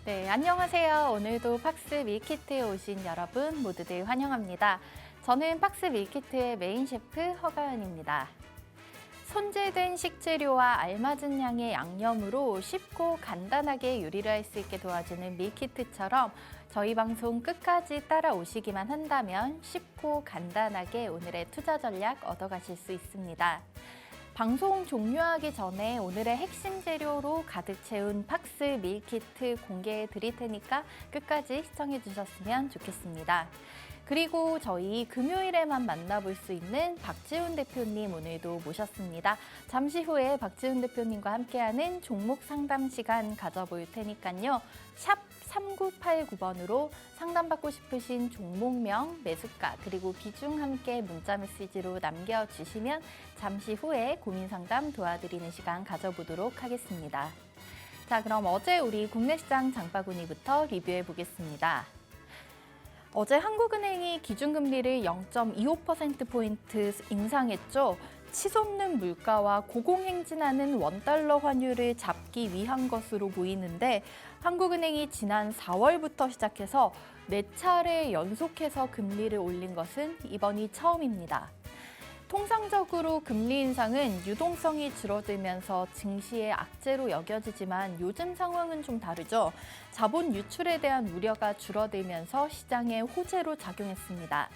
네, 안녕하세요. 오늘도 팍스 밀키트에 오신 여러분 모두들 환영합니다. 저는 팍스 밀키트의 메인 셰프 허가연입니다. 손질된 식재료와 알맞은 양의 양념으로 쉽고 간단하게 요리를 할 수 있게 도와주는 밀키트처럼 저희 방송 끝까지 따라오시기만 한다면 쉽고 간단하게 오늘의 투자 전략 얻어가실 수 있습니다. 방송 종료하기 전에 오늘의 핵심 재료로 가득 채운 팍스 밀키트 공개해 드릴 테니까 끝까지 시청해 주셨으면 좋겠습니다. 그리고 저희 금요일에만 만나볼 수 있는 박지훈 대표님 오늘도 모셨습니다. 잠시 후에 박지훈 대표님과 함께하는 종목 상담 시간 가져볼 테니까요. 샵 3989번으로 상담받고 싶으신 종목명, 매수가, 그리고 비중 함께 문자 메시지로 남겨주시면 잠시 후에 고민 상담 도와드리는 시간 가져보도록 하겠습니다. 자, 그럼 어제 우리 국내 시장 장바구니부터 리뷰해 보겠습니다. 어제 한국은행이 기준금리를 0.25%포인트 인상했죠. 치솟는 물가와 고공행진하는 원달러 환율을 잡기 위한 것으로 보이는데 한국은행이 지난 4월부터 시작해서 4차례 연속해서 금리를 올린 것은 이번이 처음입니다. 통상적으로 금리 인상은 유동성이 줄어들면서 증시의 악재로 여겨지지만 요즘 상황은 좀 다르죠. 자본 유출에 대한 우려가 줄어들면서 시장의 호재로 작용했습니다.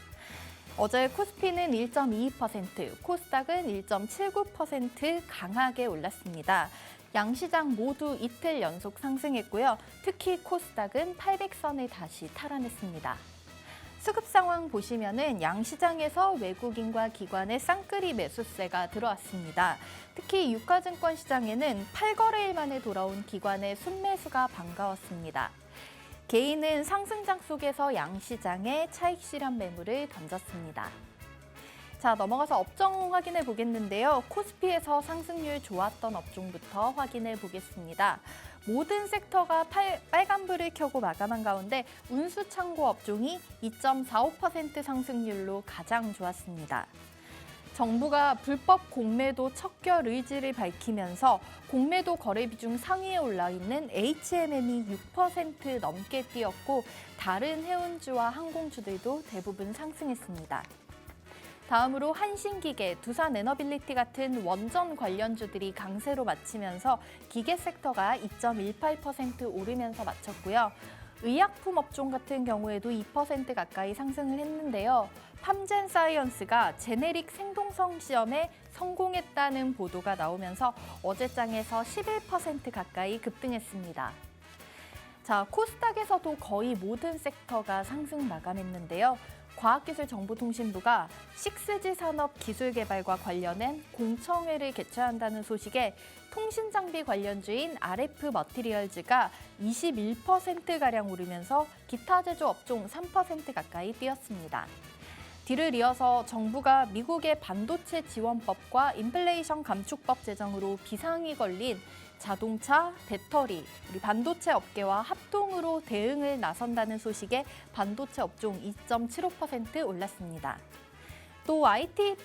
어제 코스피는 1.22%, 코스닥은 1.79% 강하게 올랐습니다. 양시장 모두 이틀 연속 상승했고요. 특히 코스닥은 800선을 다시 탈환했습니다. 수급 상황 보시면은 양시장에서 외국인과 기관의 쌍끌이 매수세가 들어왔습니다. 특히 유가증권 시장에는 8거래일 만에 돌아온 기관의 순매수가 반가웠습니다. 개인은 상승장 속에서 양시장에 차익 실현 매물을 던졌습니다. 자, 넘어가서 업종 확인해 보겠는데요. 코스피에서 상승률 좋았던 업종부터 확인해 보겠습니다. 모든 섹터가 빨간불을 켜고 마감한 가운데 운수창고 업종이 2.45% 상승률로 가장 좋았습니다. 정부가 불법 공매도 척결 의지를 밝히면서 공매도 거래 비중 상위에 올라 있는 HMM이 6% 넘게 뛰었고 다른 해운주와 항공주들도 대부분 상승했습니다. 다음으로 한신기계, 두산에너빌리티 같은 원전 관련주들이 강세로 마치면서 기계 섹터가 2.18% 오르면서 마쳤고요. 의약품 업종 같은 경우에도 2% 가까이 상승을 했는데요. 팜젠사이언스가 제네릭 생동성 시험에 성공했다는 보도가 나오면서 어제장에서 11% 가까이 급등했습니다. 자, 코스닥에서도 거의 모든 섹터가 상승 마감했는데요. 과학기술정보통신부가 6G 산업 기술 개발과 관련된 공청회를 개최한다는 소식에 통신장비 관련주인 RF 머티리얼즈가 21%가량 오르면서 기타 제조 업종 3% 가까이 뛰었습니다. 뒤를 이어서 정부가 미국의 반도체 지원법과 인플레이션 감축법 제정으로 비상이 걸린 자동차, 배터리, 우리 반도체 업계와 합동으로 대응을 나선다는 소식에 반도체 업종 2.75% 올랐습니다. 또 IT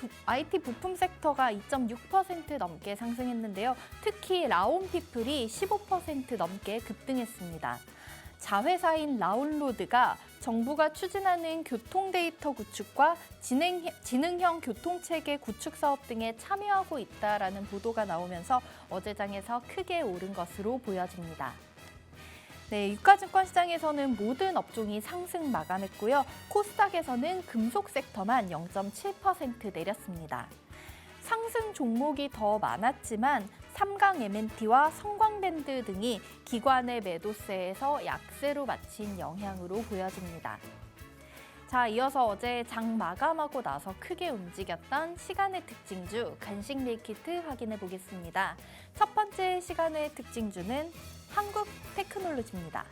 부품 섹터가 2.6% 넘게 상승했는데요. 특히 라온피플이 15% 넘게 급등했습니다. 자회사인 라운로드가 정부가 추진하는 교통 데이터 구축과 지능형 교통체계 구축 사업 등에 참여하고 있다라는 보도가 나오면서 어제장에서 크게 오른 것으로 보여집니다. 네, 유가증권 시장에서는 모든 업종이 상승 마감했고요. 코스닥에서는 금속 섹터만 0.7% 내렸습니다. 상승 종목이 더 많았지만 삼강 MNT와 성광밴드 등이 기관의 매도세에서 약세로 마친 영향으로 보여집니다. 자, 이어서 어제 장 마감하고 나서 크게 움직였던 시간의 특징주 간식 밀키트 확인해 보겠습니다. 첫 번째 시간의 특징주는 한국테크놀로지입니다.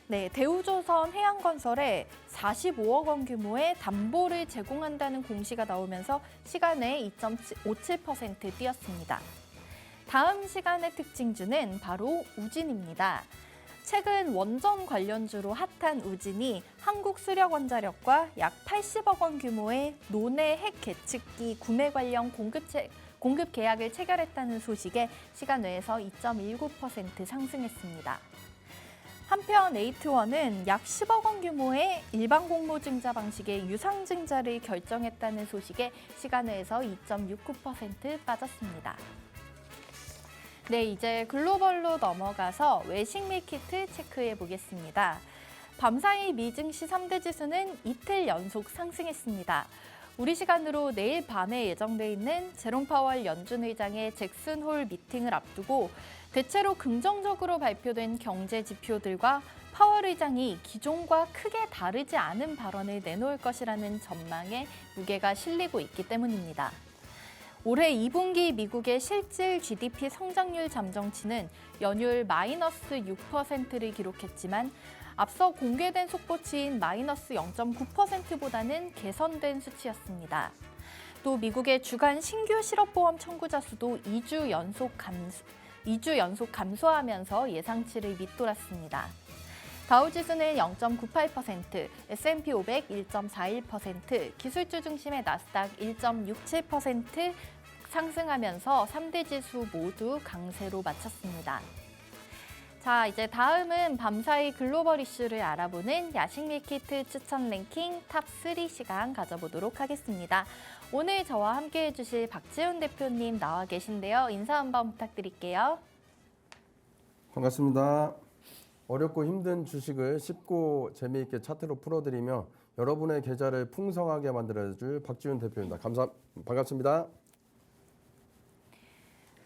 네, 대우조선 해양건설에 45억 원 규모의 담보를 제공한다는 공시가 나오면서 시간에 2.57% 뛰었습니다. 다음 시간의 특징주는 바로 우진입니다. 최근 원전 관련주로 핫한 우진이 한국수력원자력과 약 80억 원 규모의 논해 핵 계측기 구매 관련 공급 계약을 체결했다는 소식에 시간 외에서 2.19% 상승했습니다. 한편 에이트원은 약 10억 원 규모의 일반 공모증자 방식의 유상증자를 결정했다는 소식에 시간외에서 2.69% 빠졌습니다. 네, 이제 글로벌로 넘어가서 외식 밀키트 체크해 보겠습니다. 밤사이 미증시 3대 지수는 이틀 연속 상승했습니다. 우리 시간으로 내일 밤에 예정돼 있는 제롬 파월 연준 의장의 잭슨 홀 미팅을 앞두고 대체로 긍정적으로 발표된 경제 지표들과 파월 의장이 기존과 크게 다르지 않은 발언을 내놓을 것이라는 전망에 무게가 실리고 있기 때문입니다. 올해 2분기 미국의 실질 GDP 성장률 잠정치는 연율 마이너스 6%를 기록했지만 앞서 공개된 속보치인 마이너스 0.9%보다는 개선된 수치였습니다. 또 미국의 주간 신규 실업보험 청구자 수도 2주 연속 감소하면서 예상치를 밑돌았습니다. 다우지수는 0.98%, S&P 500 1.41%, 기술주 중심의 나스닥 1.67% 상승하면서 3대 지수 모두 강세로 마쳤습니다. 자, 이제 다음은 밤사이 글로벌 이슈를 알아보는 야식 밀키트 추천 랭킹 탑3 시간 가져보도록 하겠습니다. 오늘 저와 함께 해주실 박지훈 대표님 나와 계신데요. 인사 한번 부탁드릴게요. 반갑습니다. 어렵고 힘든 주식을 쉽고 재미있게 차트로 풀어드리며 여러분의 계좌를 풍성하게 만들어줄 박지훈 대표입니다. 반갑습니다.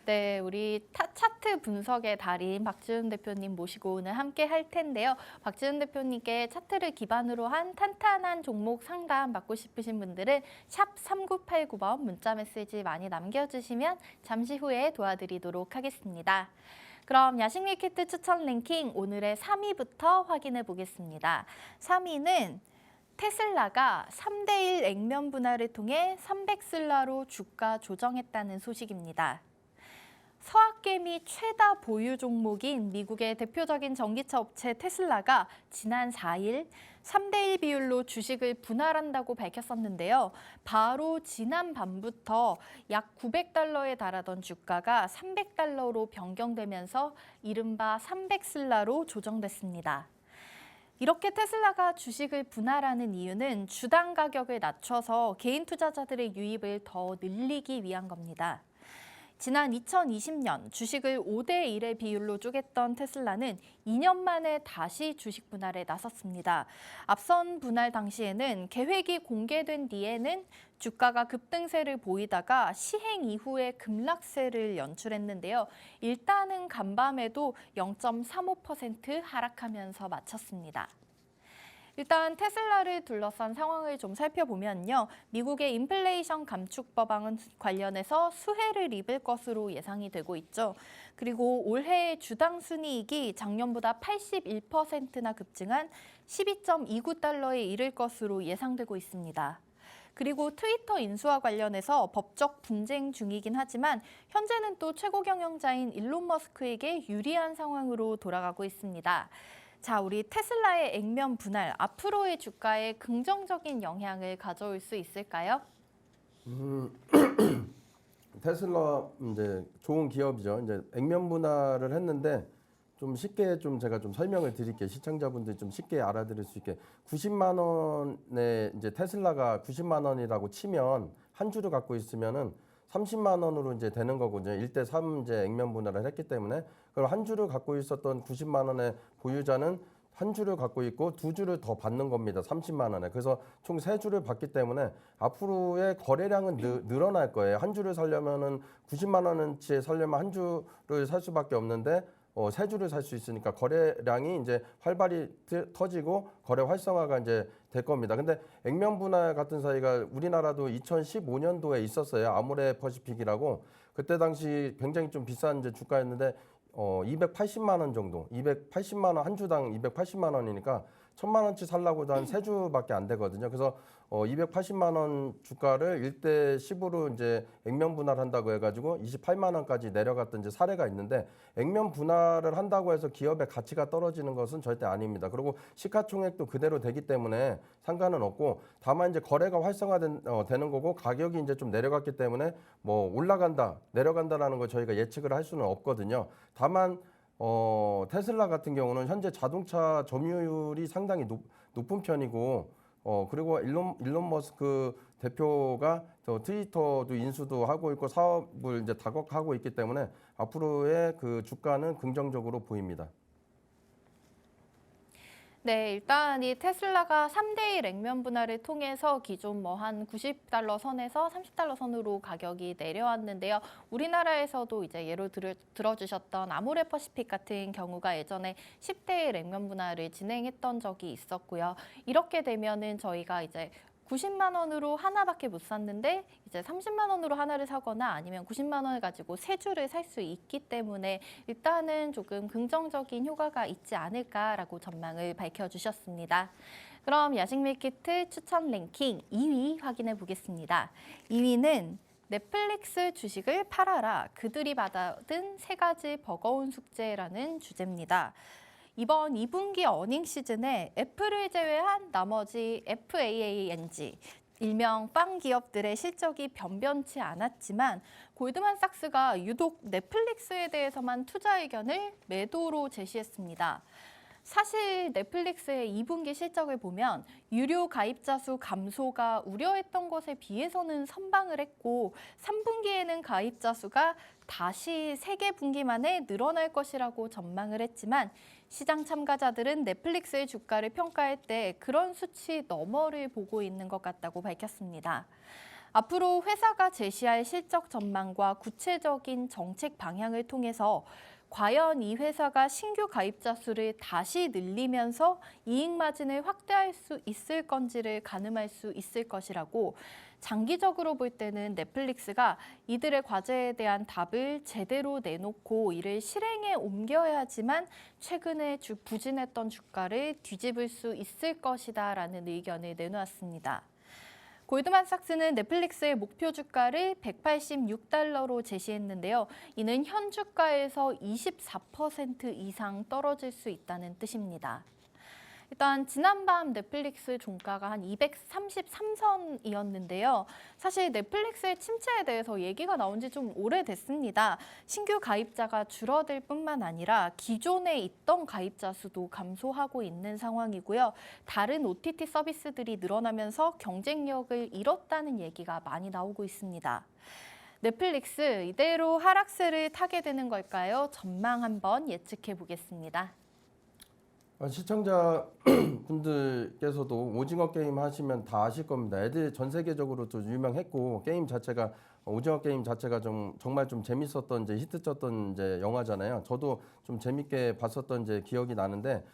네, 우리 차트 분석의 달인 박지훈 대표님 모시고 오늘 함께 할 텐데요. 박지훈 대표님께 차트를 기반으로 한 탄탄한 종목 상담 받고 싶으신 분들은 샵 3989번 문자 메시지 많이 남겨주시면 잠시 후에 도와드리도록 하겠습니다. 그럼 야식 밀키트 추천 랭킹 오늘의 3위부터 확인해 보겠습니다. 3위는 테슬라가 3대1 액면 분할을 통해 300슬라로 주가 조정했다는 소식입니다. 서학개미 최다 보유 종목인 미국의 대표적인 전기차 업체 테슬라가 지난 4일 3대1 비율로 주식을 분할한다고 밝혔었는데요. 바로 지난 밤부터 약 $900에 달하던 주가가 $300로 변경되면서 이른바 300슬라로 조정됐습니다. 이렇게 테슬라가 주식을 분할하는 이유는 주당 가격을 낮춰서 개인 투자자들의 유입을 더 늘리기 위한 겁니다. 지난 2020년 주식을 5대1의 비율로 쪼갰던 테슬라는 2년 만에 다시 주식 분할에 나섰습니다. 앞선 분할 당시에는 계획이 공개된 뒤에는 주가가 급등세를 보이다가 시행 이후에 급락세를 연출했는데요. 일단은 간밤에도 0.35% 하락하면서 마쳤습니다. 일단 테슬라를 둘러싼 상황을 좀 살펴보면요. 미국의 인플레이션 감축 법안 관련해서 수혜를 입을 것으로 예상이 되고 있죠. 그리고 올해의 주당 순이익이 작년보다 81%나 급증한 12.29달러에 이를 것으로 예상되고 있습니다. 그리고 트위터 인수와 관련해서 법적 분쟁 중이긴 하지만 현재는 또 최고 경영자인 일론 머스크에게 유리한 상황으로 돌아가고 있습니다. 자, 우리 테슬라의 액면 분할, 앞으로의 주가에 긍정적인 영향을 가져올 수 있을까요? 테슬라 이제 좋은 기업이죠. 이제 액면 분할을 했는데 좀 쉽게 제가 설명을 드릴게요. 시청자분들이 좀 쉽게 알아들을 수 있게. 90만 원에 이제 테슬라가 90만 원이라고 치면 한 주를 갖고 있으면은 30만 원으로 이제 되는 거거든요. 1대3 이제 액면 분할을 했기 때문에 그럼 한 주를 갖고 있었던 90만 원의 보유자는 한 주를 갖고 있고 두 주를 더 받는 겁니다. 30만 원에. 그래서 총 세 주를 받기 때문에 앞으로의 거래량은 늘어날 거예요. 한 주를 사려면은 90만 원어치에 사려면 한 주를 살 수밖에 없는데 세 주를 살 수 있으니까 거래량이 이제 활발히 터지고 거래 활성화가 이제 될 겁니다. 근데 액면 분할 같은 사이가 우리나라도 2015년도에 있었어요. 아모레 퍼시픽이라고. 그때 당시 굉장히 좀 비싼 이제 주가였는데 280만 원 정도, 280만 원 한 주당 280만 원이니까 1000만 원치 살라고도 한 세 주밖에 안 되거든요. 그래서 280만 원 주가를 1대10으로 이제 액면 분할한다고 해가지고 28만 원까지 내려갔던 이제 사례가 있는데 액면 분할을 한다고 해서 기업의 가치가 떨어지는 것은 절대 아닙니다. 그리고 시가총액도 그대로 되기 때문에 상관은 없고 다만 이제 거래가 활성화되는 거고 가격이 이제 좀 내려갔기 때문에 뭐 올라간다, 내려간다라는 걸 저희가 예측을 할 수는 없거든요. 다만 테슬라 같은 경우는 현재 자동차 점유율이 상당히 높은 편이고 그리고 일론 머스크 대표가 저 트위터도 인수도 하고 있고 사업을 이제 다각화하고 있기 때문에 앞으로의 그 주가는 긍정적으로 보입니다. 네, 일단 이 테슬라가 3대1 액면 분할을 통해서 기존 뭐 한 90달러 선에서 30달러 선으로 가격이 내려왔는데요. 우리나라에서도 이제 예로 들어주셨던 아모레퍼시픽 같은 경우가 예전에 10대1 액면 분할을 진행했던 적이 있었고요. 이렇게 되면은 저희가 이제 90만 원으로 하나밖에 못 샀는데 이제 30만 원으로 하나를 사거나 아니면 90만 원을 가지고 세 주를 살 수 있기 때문에 일단은 조금 긍정적인 효과가 있지 않을까라고 전망을 밝혀주셨습니다. 그럼 야식 밀키트 추천 랭킹 2위 확인해 보겠습니다. 2위는 넷플릭스 주식을 팔아라. 그들이 받아든 3가지 버거운 숙제라는 주제입니다. 이번 2분기 어닝 시즌에 애플을 제외한 나머지 FAANG, 일명 빵 기업들의 실적이 변변치 않았지만 골드만삭스가 유독 넷플릭스에 대해서만 투자 의견을 매도로 제시했습니다. 사실 넷플릭스의 2분기 실적을 보면 유료 가입자 수 감소가 우려했던 것에 비해서는 선방을 했고 3분기에는 가입자 수가 다시 3개 분기 만에 늘어날 것이라고 전망을 했지만 시장 참가자들은 넷플릭스의 주가를 평가할 때 그런 수치 너머를 보고 있는 것 같다고 밝혔습니다. 앞으로 회사가 제시할 실적 전망과 구체적인 정책 방향을 통해서 과연 이 회사가 신규 가입자 수를 다시 늘리면서 이익 마진을 확대할 수 있을 건지를 가늠할 수 있을 것이라고 장기적으로 볼 때는 넷플릭스가 이들의 과제에 대한 답을 제대로 내놓고 이를 실행에 옮겨야지만 최근에 부진했던 주가를 뒤집을 수 있을 것이다라는 의견을 내놓았습니다. 골드만삭스는 넷플릭스의 목표 주가를 186달러로 제시했는데요. 이는 현 주가에서 24% 이상 떨어질 수 있다는 뜻입니다. 일단 지난밤 넷플릭스 종가가 한 233선이었는데요. 사실 넷플릭스의 침체에 대해서 얘기가 나온 지 좀 오래됐습니다. 신규 가입자가 줄어들 뿐만 아니라 기존에 있던 가입자 수도 감소하고 있는 상황이고요. 다른 OTT 서비스들이 늘어나면서 경쟁력을 잃었다는 얘기가 많이 나오고 있습니다. 넷플릭스 이대로 하락세를 타게 되는 걸까요? 전망 한번 예측해 보겠습니다. 시청자 분들께서도 오징어 게임 하시면 다 아실 겁니다. 애들 전 세계적으로 또 유명했고 게임 자체가 오징어 게임 자체가 정말 좀 재밌었던 이제 히트쳤던 이제 영화잖아요. 저도 좀 재밌게 봤었던 이제 기억이 나는데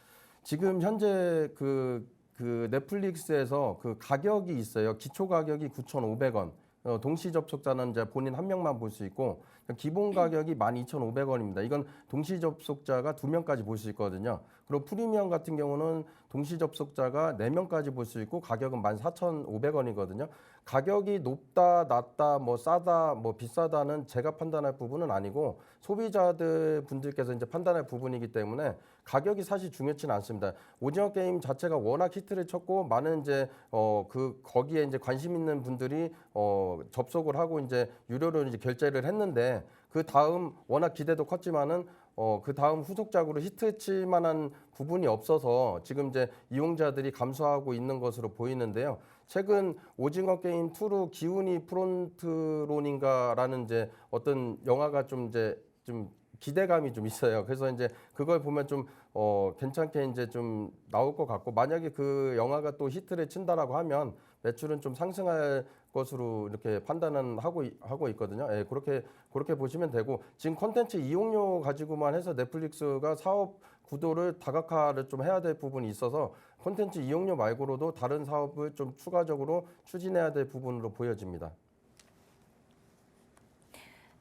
지금 현재 그 넷플릭스에서 그 가격이 있어요. 기초 가격이 9,500원. 동시 접속자는 이제 본인 한 명만 볼 수 있고 기본 가격이 12,500원입니다. 이건 동시 접속자가 2명까지 볼 수 있거든요. 그리고 프리미엄 같은 경우는 동시 접속자가 4명까지 볼 수 있고 가격은 14,500원이거든요. 가격이 높다, 낮다, 뭐 싸다, 뭐 비싸다는 제가 판단할 부분은 아니고 소비자들 분들께서 이제 판단할 부분이기 때문에 가격이 사실 중요치는 않습니다. 오징어 게임 자체가 워낙 히트를 쳤고 많은 이제 거기에 이제 관심 있는 분들이 접속을 하고 이제 유료로 이제 결제를 했는데 그 다음 워낙 기대도 컸지만은 그 다음 후속작으로 히트칠 만한 부분이 없어서 지금 이제 이용자들이 감소하고 있는 것으로 보이는데요. 최근 오징어 게임 2로 기훈이 프론트론인가라는 이제 어떤 영화가 좀 기대감이 좀 있어요. 그래서 이제 그걸 보면 좀 괜찮게 이제 좀 나올 것 같고 만약에 그 영화가 또 히트를 친다라고 하면 매출은 좀 상승할 것으로 이렇게 판단은 하고 있거든요. 예, 그렇게 보시면 되고 지금 콘텐츠 이용료 가지고만 해서 넷플릭스가 사업 구도를 다각화를 좀 해야 될 부분이 있어서 콘텐츠 이용료 말고로도 다른 사업을 좀 추가적으로 추진해야 될 부분으로 보여집니다.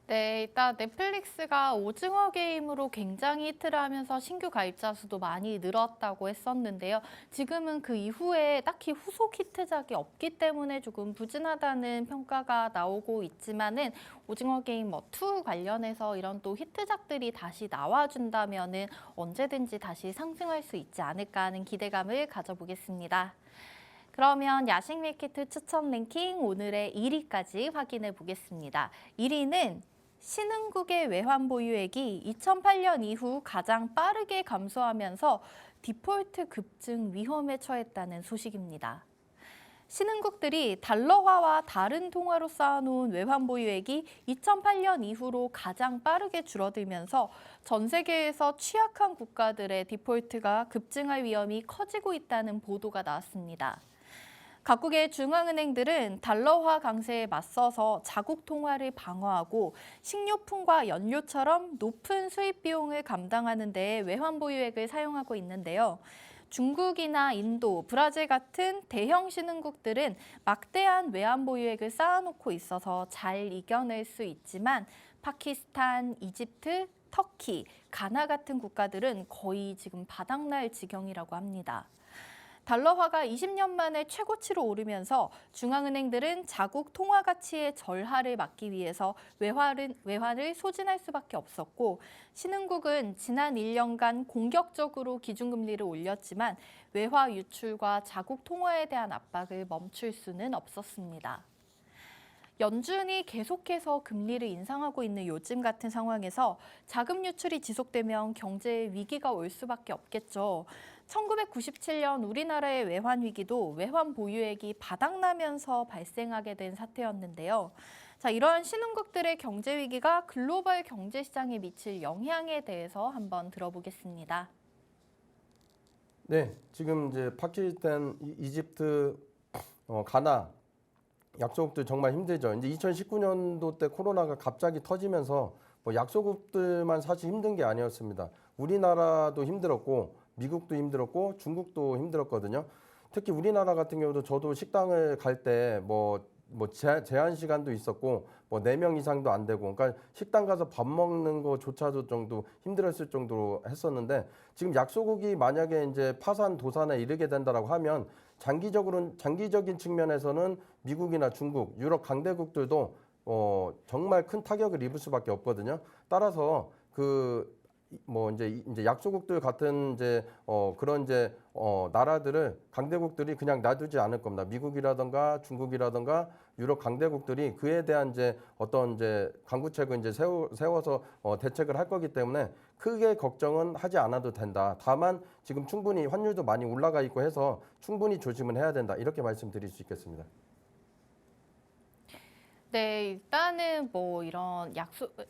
네, 일단 넷플릭스가 오징어 게임으로 굉장히 히트를 하면서 신규 가입자 수도 많이 늘었다고 했었는데요. 지금은 그 이후에 딱히 후속 히트작이 없기 때문에 조금 부진하다는 평가가 나오고 있지만은 오징어 게임 2 관련해서 이런 또 히트작들이 다시 나와준다면은 언제든지 다시 상승할 수 있지 않을까 하는 기대감을 가져보겠습니다. 그러면 야식 밀키트 추천 랭킹 오늘의 1위까지 확인해 보겠습니다. 1위는 신흥국의 외환 보유액이 2008년 이후 가장 빠르게 감소하면서 디폴트 급증 위험에 처했다는 소식입니다. 신흥국들이 달러화와 다른 통화로 쌓아놓은 외환 보유액이 2008년 이후로 가장 빠르게 줄어들면서 전 세계에서 취약한 국가들의 디폴트가 급증할 위험이 커지고 있다는 보도가 나왔습니다. 각국의 중앙은행들은 달러화 강세에 맞서서 자국 통화를 방어하고 식료품과 연료처럼 높은 수입 비용을 감당하는 데 외환 보유액을 사용하고 있는데요. 중국이나 인도, 브라질 같은 대형 신흥국들은 막대한 외환 보유액을 쌓아놓고 있어서 잘 이겨낼 수 있지만 파키스탄, 이집트, 터키, 가나 같은 국가들은 거의 지금 바닥날 지경이라고 합니다. 달러화가 20년 만에 최고치로 오르면서 중앙은행들은 자국 통화 가치의 절하를 막기 위해서 외환을 소진할 수밖에 없었고 신흥국은 지난 1년간 공격적으로 기준금리를 올렸지만 외화 유출과 자국 통화에 대한 압박을 멈출 수는 없었습니다. 연준이 계속해서 금리를 인상하고 있는 요즘 같은 상황에서 자금 유출이 지속되면 경제에 위기가 올 수밖에 없겠죠. 1997년 우리나라의 외환 위기도 외환 보유액이 바닥나면서 발생하게 된 사태였는데요. 자, 이러한 신흥국들의 경제 위기가 글로벌 경제 시장에 미칠 영향에 대해서 한번 들어보겠습니다. 네, 지금 이제 파키스탄, 이집트, 가나 약소국들 정말 힘들죠. 이제 2019년도 때 코로나가 갑자기 터지면서 뭐 약소국들만 사실 힘든 게 아니었습니다. 우리나라도 힘들었고 미국도 힘들었고 중국도 힘들었거든요. 특히 우리나라 같은 경우도 저도 식당을 갈 때 제한 시간도 있었고 뭐 4명 이상도 안 되고 그러니까 식당 가서 밥 먹는 거조차도 정도 힘들었을 정도로 했었는데 지금 약소국이 만약에 이제 파산 도산에 이르게 된다라고 하면 장기적인 측면에서는 미국이나 중국, 유럽 강대국들도 정말 큰 타격을 입을 수밖에 없거든요. 따라서 이제 약소국들 같은 그런 나라들을 강대국들이 그냥 놔두지 않을 겁니다. 미국이라든가 중국이라든가 유럽 강대국들이 그에 대한 어떤 강구책을 세워서 대책을 할 거기 때문에 크게 걱정은 하지 않아도 된다. 다만 지금 충분히 환율도 많이 올라가 있고 해서 충분히 조심은 해야 된다. 이렇게 말씀드릴 수 있겠습니다. 네, 일단은 뭐 이런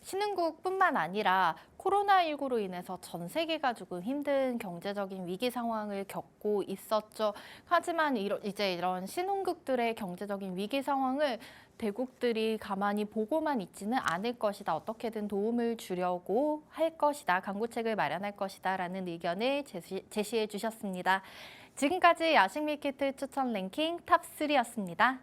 신흥국뿐만 아니라 코로나19로 인해서 전 세계가 조금 힘든 경제적인 위기 상황을 겪고 있었죠. 하지만 이제 이런 신흥국들의 경제적인 위기 상황을 대국들이 가만히 보고만 있지는 않을 것이다. 어떻게든 도움을 주려고 할 것이다. 강구책을 마련할 것이다라는 의견을 제시해 주셨습니다. 지금까지 야식 밀키트 추천 랭킹 탑3였습니다.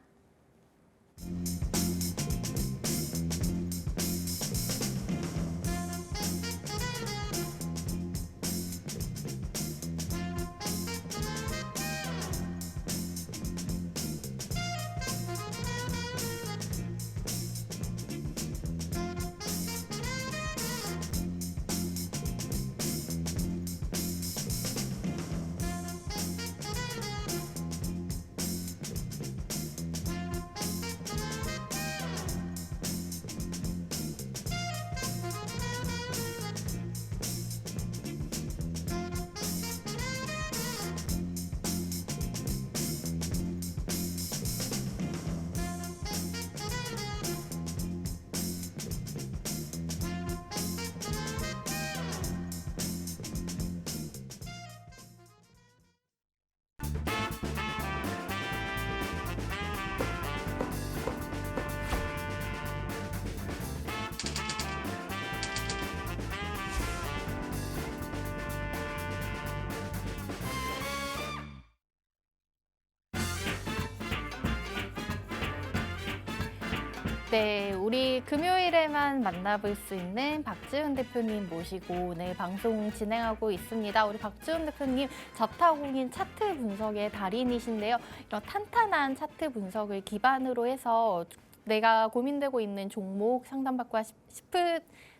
네, 우리 금요일에만 만나볼 수 있는 박지훈 대표님 모시고 오늘 방송 진행하고 있습니다. 우리 박지훈 대표님 자타공인 차트 분석의 달인이신데요. 이런 탄탄한 차트 분석을 기반으로 해서 내가 고민되고 있는 종목 상담받고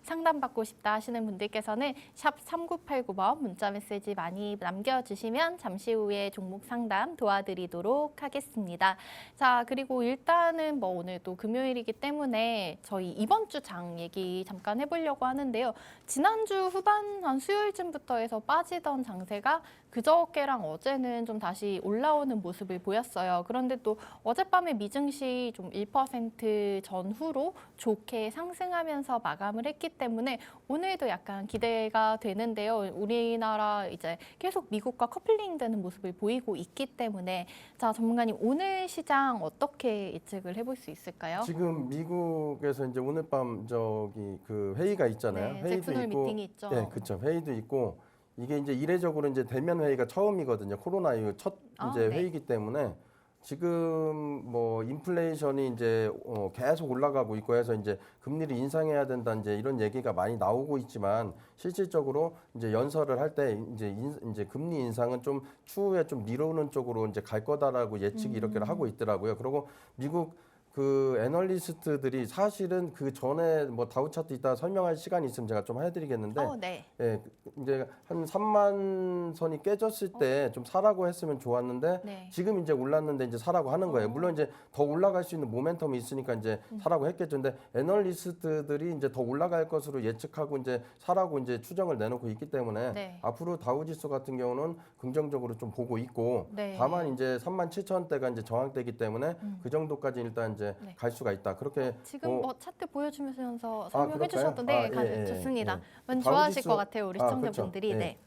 상담받고 싶다 하시는 분들께서는 샵 3989번 문자 메시지 많이 남겨주시면 잠시 후에 종목 상담 도와드리도록 하겠습니다. 자, 그리고 일단은 뭐 오늘 또 금요일이기 때문에 저희 이번 주 장 얘기 잠깐 해보려고 하는데요. 지난주 후반 한 수요일쯤부터 해서 빠지던 장세가 그저께랑 어제는 좀 다시 올라오는 모습을 보였어요. 그런데 또 어젯밤에 미증시 좀 1% 전후로 좋게 상승하면서 마감을 했기 때문에 오늘도 약간 기대가 되는데요. 우리나라 이제 계속 미국과 커플링되는 모습을 보이고 있기 때문에 자, 전문가님 오늘 시장 어떻게 예측을 해볼 수 있을까요? 지금 미국에서 이제 오늘 밤 저기 그 회의가 있잖아요. 네, 회의도 잭슨홀 있고, 미팅이 있죠. 네, 그렇죠. 회의도 있고 이게 이제 이례적으로 이제 대면 회의가 처음이거든요. 코로나 이후 첫 이제 네. 회의이기 때문에 지금 뭐 인플레이션이 이제 계속 올라가고 있고 해서 이제 금리를 인상해야 된다 이제 이런 얘기가 많이 나오고 있지만 실질적으로 이제 연설을 할 때 이제 금리 인상은 좀 추후에 좀 미루는 쪽으로 이제 갈 거다라고 예측이 이렇게 하고 있더라고요. 그리고 미국 그 애널리스트들이 사실은 그 전에 뭐 다우 차트 이따 설명할 시간이 있으면 제가 좀 해드리겠는데 네. 예, 이제 한 3만 선이 깨졌을 때 좀 사라고 했으면 좋았는데 네. 지금 이제 올랐는데 이제 사라고 하는 거예요. 물론 이제 더 올라갈 수 있는 모멘텀이 있으니까 이제 사라고 했겠죠. 근데 애널리스트들이 이제 더 올라갈 것으로 예측하고 이제 사라고 이제 추정을 내놓고 있기 때문에 네. 앞으로 다우지수 같은 경우는 긍정적으로 좀 보고 있고 네. 다만 이제 37,000대가 이제 저항대이기 때문에 그 정도까지 일단 이제 네. 갈 수가 있다. 그렇게 지금 뭐 차트 보여주면서 설명해 그럴까요? 주셨던데 예, 예, 좋습니다. 예. 많이 다우 좋아하실 지수- 것 같아요, 우리 시청자분들이. 그렇죠. 예. 네.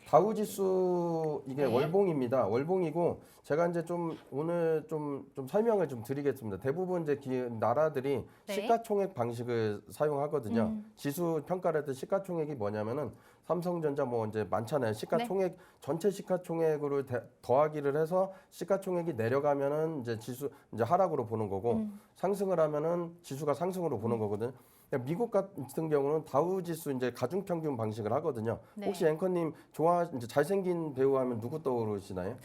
다우지수 이게 네. 월봉입니다. 월봉이고 제가 이제 좀 오늘 좀 설명을 좀 드리겠습니다. 대부분 이제 나라들이 네. 시가총액 방식을 사용하거든요. 지수 평가를 할 때 시가총액이 뭐냐면은 삼성전자 뭐 이제 많잖아요. 시가총액 전체 시가총액으로 더하기를 해서 시가총액이 내려가면은 이제 지수 이제 하락으로 보는 거고 상승을 하면은 지수가 상승으로 보는 거거든요. 미국 같은 경우는 다우지수 이제 가중평균 방식을 하거든요. 네. 혹시 앵커님 이제 잘생긴 배우 하면 누구 떠오르시나요?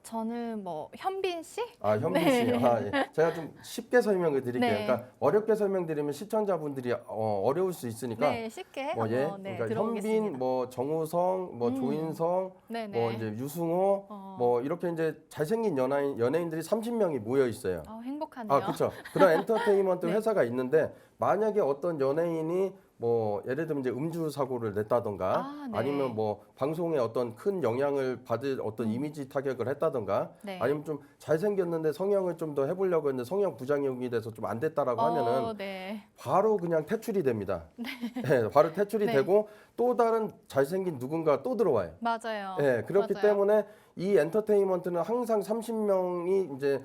저는 뭐 현빈 씨? 현빈 씨. 예. 제가 좀 쉽게 설명을 드릴게요. 네. 그러니까 어렵게 설명드리면 시청자분들이 어려울 수 있으니까 네, 쉽게 뭐 한번 네, 그러니까 들어보겠습니다. 현빈, 뭐 정우성, 뭐 조인성, 네네. 뭐 이제 유승호, 뭐 이렇게 이제 잘생긴 연예인들이 30명이 모여 있어요. 행복하네요. 그렇죠. 그런 엔터테인먼트 네. 회사가 있는데 만약에 어떤 연예인이 뭐 예를 들면 이제 음주 사고를 냈다던가 네. 아니면 뭐 방송에 어떤 큰 영향을 받을 어떤 이미지 타격을 했다던가 네. 아니면 좀 잘생겼는데 성형을 좀 더 해보려고 했는데 성형 부작용이 돼서 좀 안 됐다라고 하면은 네. 바로 그냥 퇴출이 됩니다. 네, 바로 퇴출이 네. 되고 또 다른 잘생긴 누군가 또 들어와요. 맞아요. 네, 그렇기 맞아요. 때문에 이 엔터테인먼트는 항상 30명이 이제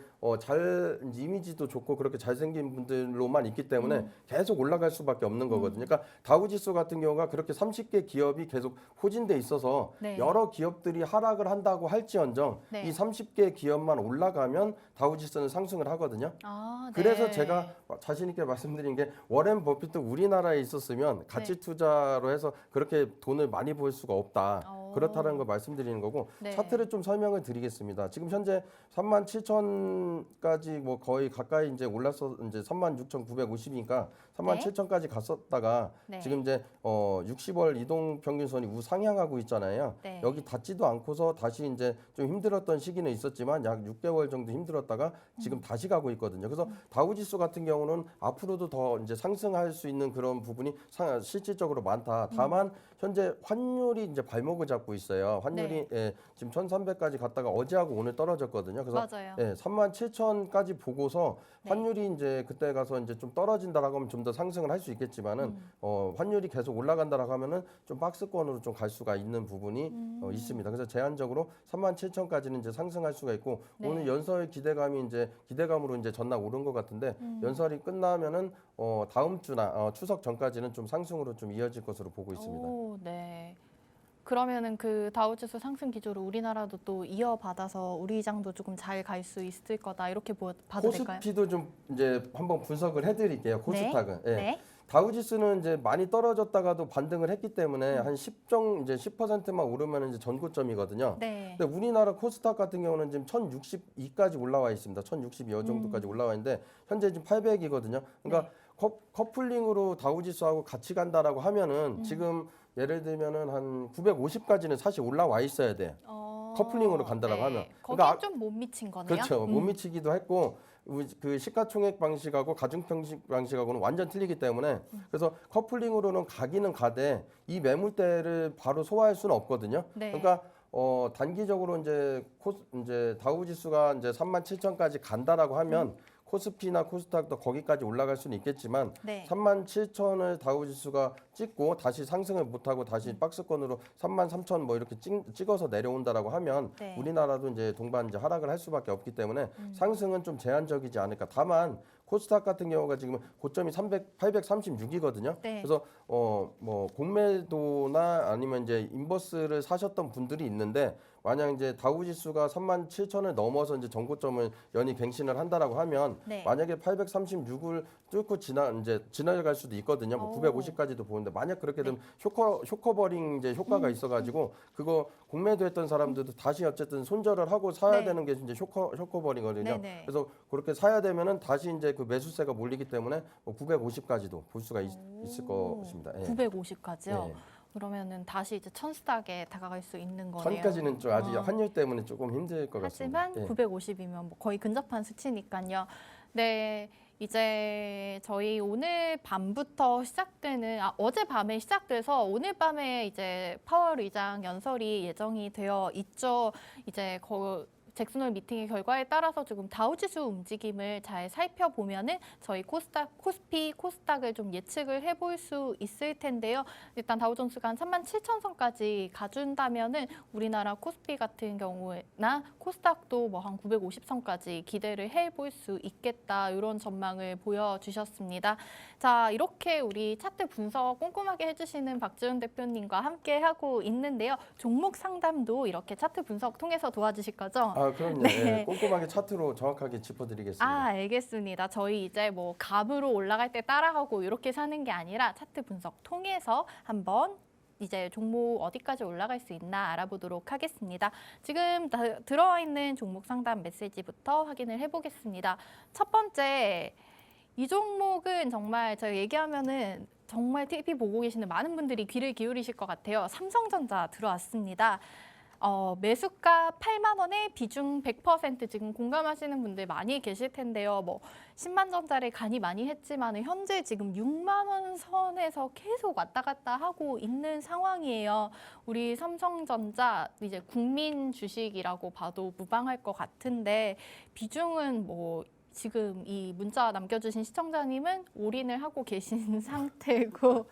이미지도 좋고 그렇게 잘생긴 분들로만 있기 때문에 계속 올라갈 수밖에 없는 거거든요. 그러니까 다우지수 같은 경우가 그렇게 30개 기업이 계속 호진돼 있어서 네. 여러 기업들이 하락을 한다고 할지언정 네. 이 30개 기업만 올라가면 다우지수는 상승을 하거든요. 네. 그래서 제가 자신 있게 말씀드린 게 워렌 버핏도 우리나라에 있었으면 가치 투자로 해서 그렇게 돈을 많이 벌 수가 없다. 그렇다는 걸 말씀드리는 거고 네. 차트를 좀 설명을 드리겠습니다. 지금 현재 37,000까지 뭐 거의 가까이 이제 올라서 이제 36,950이니까 37,000까지 갔었다가 네. 지금 이제 60월 이동 평균선이 우상향하고 있잖아요. 네. 여기 닿지도 않고서 다시 이제 좀 힘들었던 시기는 있었지만 약 6개월 정도 힘들었다가 지금 다시 가고 있거든요. 그래서 다우지수 같은 경우는 앞으로도 더 이제 상승할 수 있는 그런 부분이 실질적으로 많다. 다만 현재 환율이 이제 발목을 잡고 있어요. 환율이 지금 1,300까지 갔다가 어제하고 오늘 떨어졌거든요. 그래서 맞아요. 37,000까지 보고서 환율이 이제 그때 가서 이제 좀 떨어진다라고 하면 좀 더 상승을 할 수 있겠지만은 환율이 계속 올라간다라고 하면은 좀 박스권으로 좀 갈 수가 있는 부분이 있습니다. 그래서 제한적으로 37,000까지는 이제 상승할 수가 있고 네. 오늘 연설 기대감으로 이제 전날 오른 것 같은데 연설이 끝나면은 다음 주나 추석 전까지는 좀 상승으로 좀 이어질 것으로 보고 있습니다. 네. 그러면은 그 다우지수 상승 기조를 우리나라도 또 이어받아서 우리 시장도 조금 잘 갈 수 있을 거다 이렇게 봐도 될까요? 코스피도 좀 이제 한번 분석을 해드릴게요. 코스닥은. 예. 네. 다우지수는 이제 많이 떨어졌다가도 반등을 했기 때문에 한 10%만 오르면 이제 전고점이거든요. 네. 근데 우리나라 코스닥 같은 경우는 지금 1062까지 올라와 있습니다. 1062 정도까지 올라와 있는데 현재 지금 800이거든요. 그러니까 커플링으로 다우지수하고 같이 간다라고 하면은 지금 예를 들면은 한 950까지는 사실 올라와 있어야 돼. 커플링으로 간다라고 하면. 거긴 그러니까 좀 못 미친 거네요. 그렇죠. 못 미치기도 했고 그 시가총액 방식하고 가중평식 방식하고는 완전 틀리기 때문에 그래서 커플링으로는 가기는 가되 이 매물대를 바로 소화할 수는 없거든요. 네. 그러니까 단기적으로 이제 다우지수가 이제 37,000까지 간다라고 하면 코스피나 코스닥도 거기까지 올라갈 수는 있겠지만 네. 37,000을 다우지수가 찍고 다시 상승을 못하고 다시 박스권으로 33,000 뭐 이렇게 찍어서 내려온다라고 하면 네. 우리나라도 이제 동반 이제 하락을 할 수밖에 없기 때문에 상승은 좀 제한적이지 않을까. 다만 코스닥 같은 경우가 지금 고점이 836이거든요. 네. 그래서 뭐 공매도나 아니면 이제 인버스를 사셨던 분들이 있는데 만약 이제 다우지수가 37,000을 넘어서 이제 전고점을 연이 갱신을 한다라고 하면 네. 만약에 836을 뚫고 지나갈 수도 있거든요. 뭐 950까지도 보는데 만약 그렇게 되면 쇼커버링 이제 효과가 있어가지고 그거 공매도했던 사람들도 다시 어쨌든 손절을 하고 사야 네. 되는 게 이제 쇼커버링거든요. 네네. 그래서 그렇게 사야 되면은 다시 이제 그 매수세가 몰리기 때문에 뭐 950까지도 볼 수가 있을 것입니다. 예. 950까지요. 예. 그러면은 다시 이제 천스닥에 다가갈 수 있는 거네요. 1000까지는 좀 아직 환율 때문에 조금 힘들 것 같습니다. 하지만 예. 950이면 뭐 거의 근접한 수치니까요. 네, 이제 저희 오늘 밤부터 시작되는 어제 밤에 시작돼서 오늘 밤에 이제 파월 의장 연설이 예정이 되어 있죠. 이제 잭슨홀 미팅의 결과에 따라서 지금 다우지수 움직임을 잘 살펴보면은 저희 코스피, 코스닥을 좀 예측을 해볼 수 있을 텐데요. 일단 다우존스가 한 37,000선까지 가준다면은 우리나라 코스피 같은 경우나 코스닥도 뭐 한 950선까지 기대를 해볼 수 있겠다 이런 전망을 보여주셨습니다. 자, 이렇게 우리 차트 분석 꼼꼼하게 해주시는 박지훈 대표님과 함께 하고 있는데요. 종목 상담도 이렇게 차트 분석 통해서 도와주실 거죠? 아, 그럼요. 네. 예, 꼼꼼하게 차트로 정확하게 짚어드리겠습니다. 알겠습니다. 저희 이제 뭐 감으로 올라갈 때 따라가고 이렇게 사는 게 아니라 차트 분석 통해서 한번 이제 종목 어디까지 올라갈 수 있나 알아보도록 하겠습니다. 지금 들어와 있는 종목 상담 메시지부터 확인을 해보겠습니다. 첫 번째, 이 종목은 정말 제가 얘기하면은 정말 TV 보고 계시는 많은 분들이 귀를 기울이실 것 같아요. 삼성전자 들어왔습니다. 매수가 8만 원에 비중 100% 지금 공감하시는 분들 많이 계실 텐데요. 뭐 10만 전자를 간이 많이 했지만 현재 지금 6만 원 선에서 계속 왔다 갔다 하고 있는 상황이에요. 우리 삼성전자 이제 국민 주식이라고 봐도 무방할 것 같은데 비중은 뭐 지금 이 문자 남겨주신 시청자님은 올인을 하고 계신 상태고